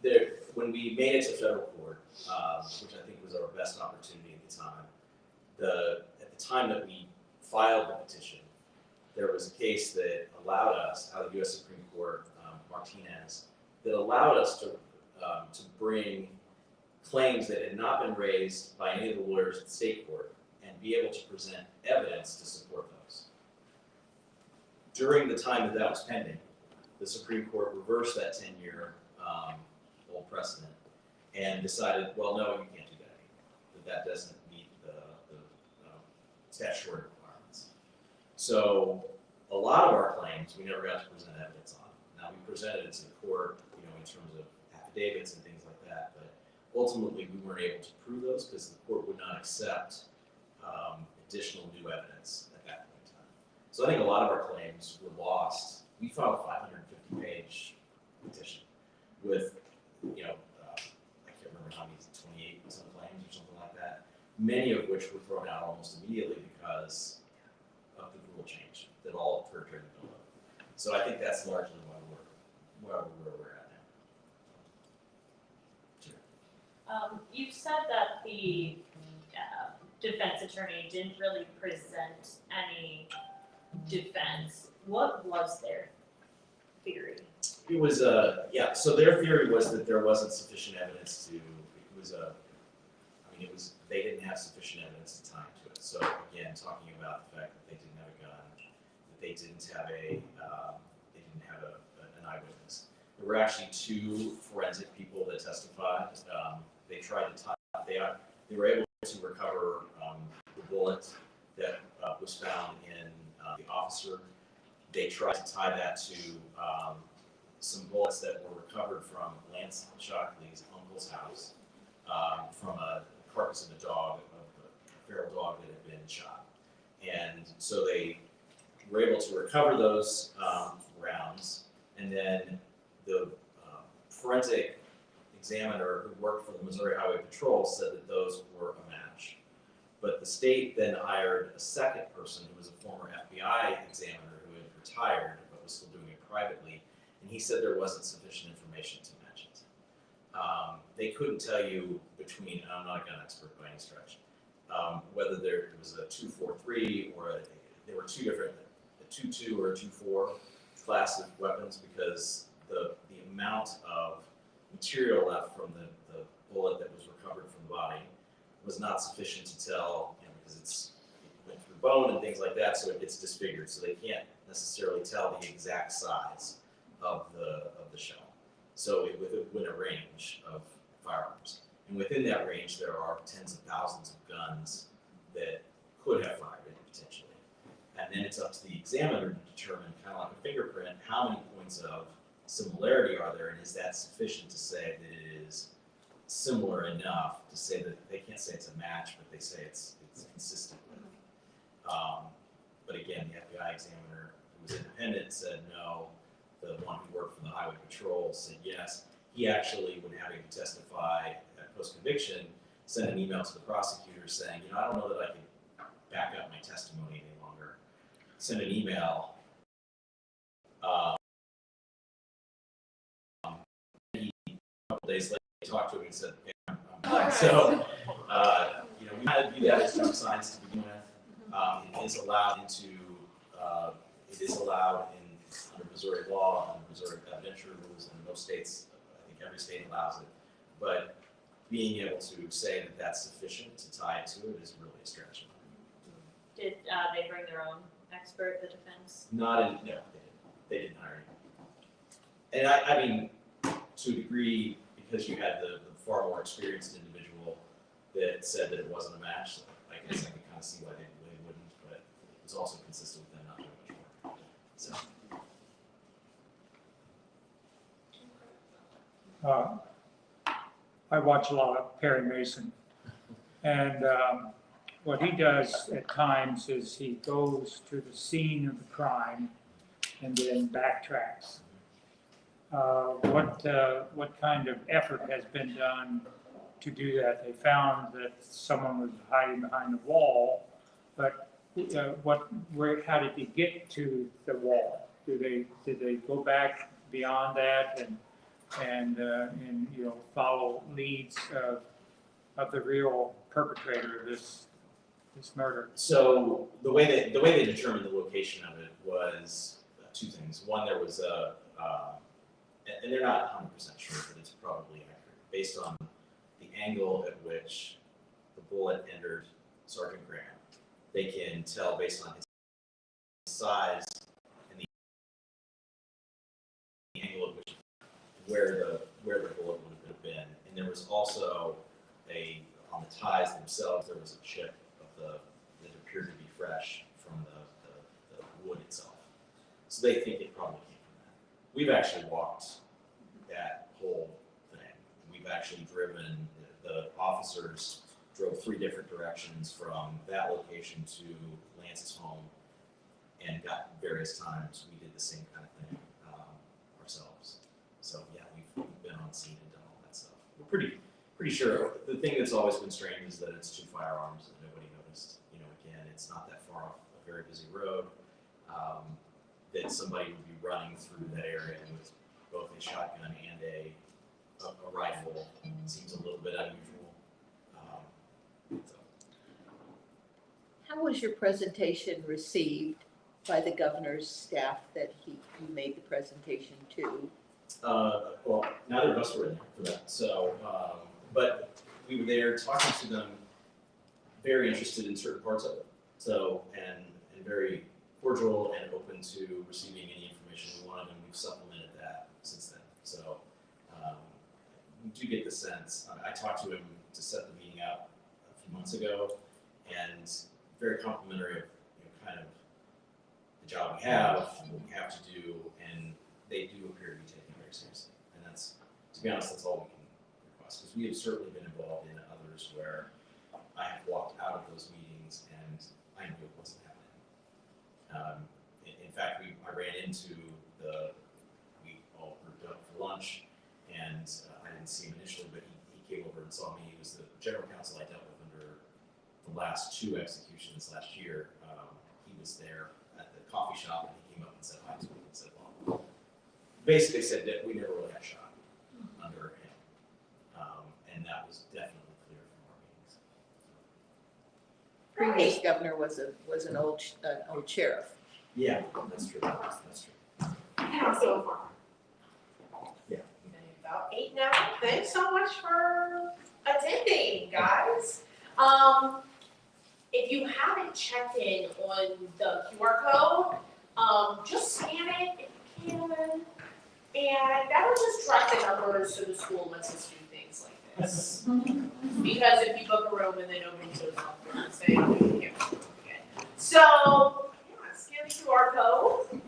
There, when we made it to federal court, which I think was our best opportunity at the time, at the time that we filed the petition, there was a case that allowed us, out of the U.S. Supreme Court, Martinez, that allowed us to bring claims that had not been raised by any of the lawyers at the state court and be able to present evidence to support those. During the time that was pending, the Supreme Court reversed that 10-year old precedent and decided, well, no, you can't do that. That doesn't meet the statutory requirements. So a lot of our claims we never got to present evidence on. Now we presented it to the court, in terms of affidavits and things like that, but ultimately we weren't able to prove those because the court would not accept additional new evidence at that point in time. So I think a lot of our claims were lost. We filed a 550-page petition with, I can't remember how many, 28 some claims or something like that, many of which were thrown out almost immediately because of the rule change that all occurred during the bill. So I think that's largely why where we're at now. You said that the defense attorney didn't really present any defense. What was their theory? It was so their theory was that there wasn't sufficient evidence they didn't have sufficient evidence to tie to it. So again, talking about the fact that they didn't have a gun, that they didn't have an eyewitness. There were actually 2 forensic people that testified. They tried to tie. They were able to recover the bullet that was found in the officer. They tried to tie that to some bullets that were recovered from Lance Shockley's uncle's house from a carcass of a dog, a feral dog that had been shot. And so they were able to recover those rounds, and then the forensic examiner who worked for the Missouri Highway Patrol said that those were a match. But the state then hired a second person who was a former FBI examiner who had retired but was still doing it privately, and he said there wasn't sufficient information to match it. They couldn't tell you between, and I'm not a gun expert by any stretch, whether there was a 243 or there were 2 different, a 2.2 or a 2.4 class of weapons, because the amount of material left from the bullet that was recovered from the body was not sufficient to tell, because it went through bone and things like that, so it gets disfigured, so they can't necessarily tell the exact size of the shell. So within a range of firearms. And within that range, there are tens of thousands of guns that could have fired it potentially. And then it's up to the examiner to determine, kind of like a fingerprint, how many points of similarity are there, and is that sufficient to say that it is similar enough to say that they can't say it's a match, but they say it's consistent with. But again, the FBI examiner, who was independent, said no. The one who worked for the Highway Patrol said yes. He actually, when having to testify at post-conviction, sent an email to the prosecutor saying, I don't know that I can back up my testimony any longer. Sent an email. A couple days later, he talked to him and said, "Okay, I'm done." So, we kind of view that as junk science to begin with. It is allowed under Missouri law, under Missouri evidentiary rules, and most states, I think every state allows it. But being able to say that that's sufficient to tie it to it is really a stretch. Did they bring their own expert, the defense? No, they didn't hire anyone. And I mean, to a degree, because you had the far more experienced individual that said that it wasn't a match, so I guess I can kind of see why they wouldn't, but it was also consistent with them not doing much more. So. I watch a lot of Perry Mason, and what he does at times is he goes to the scene of the crime and then backtracks. What kind of effort has been done to do that? They found that someone was hiding behind a wall, But how did he get to the wall? Did they go back beyond that and follow leads of the real perpetrator of this murder? So the way they determined the location of it was two things. One, there was and they're not 100% sure, but it's probably accurate, based on the angle at which the bullet entered Sergeant Graham. They can tell based on his size and the angle at which where the bullet would have been. And there was also on the ties themselves, there was a chip that appeared to be fresh from the wood itself. So they think it probably came from that. We've actually walked that whole thing. We've actually driven, the officers drove 3 different directions from that location to Lance's home and got various times. We did the same kind of thing ourselves. So yeah, we've been on scene and done all that stuff. We're pretty sure. The thing that's always been strange is that it's 2 firearms that nobody noticed. Again, it's not that far off a very busy road. That somebody would be running through that area with both a shotgun and a rifle seems a little bit unusual. How was your presentation received by the governor's staff that you made the presentation to? Well, neither of us were in there for that. So, but we were there talking to them, very interested in certain parts of it. So, and very cordial and open to receiving any information we wanted, and we've supplemented that since then. So, we do get the sense. I talked to him to set the meeting up a few months ago, and very complimentary of kind of the job we have, what we have to do, and they do appear to be taking it very seriously. And that's, to be honest, that's all we can request, because we have certainly been involved in others where I have walked out of those meetings and I knew it wasn't happening. In fact, I ran into we all grouped up for lunch, and I didn't see him initially, but he came over and saw me. He was the general counsel I dealt with under the last 2 executions last year. He was there at the coffee shop, and he came up and said hi to me and said, well, basically said that we never really had a shot under him. And that was definitely clear from our meetings. Previous governor was an old sheriff. Yeah, that's true. That's true. So far. Yeah. About 8 now. Thanks so much for attending, guys. If you haven't checked in on the QR code, just scan it if you can. And that'll just track the numbers so the school lets us do things like this. Because if you book a room and then nobody shows up, we're gonna say, oh, you can't book again. So, yeah, scan the QR code.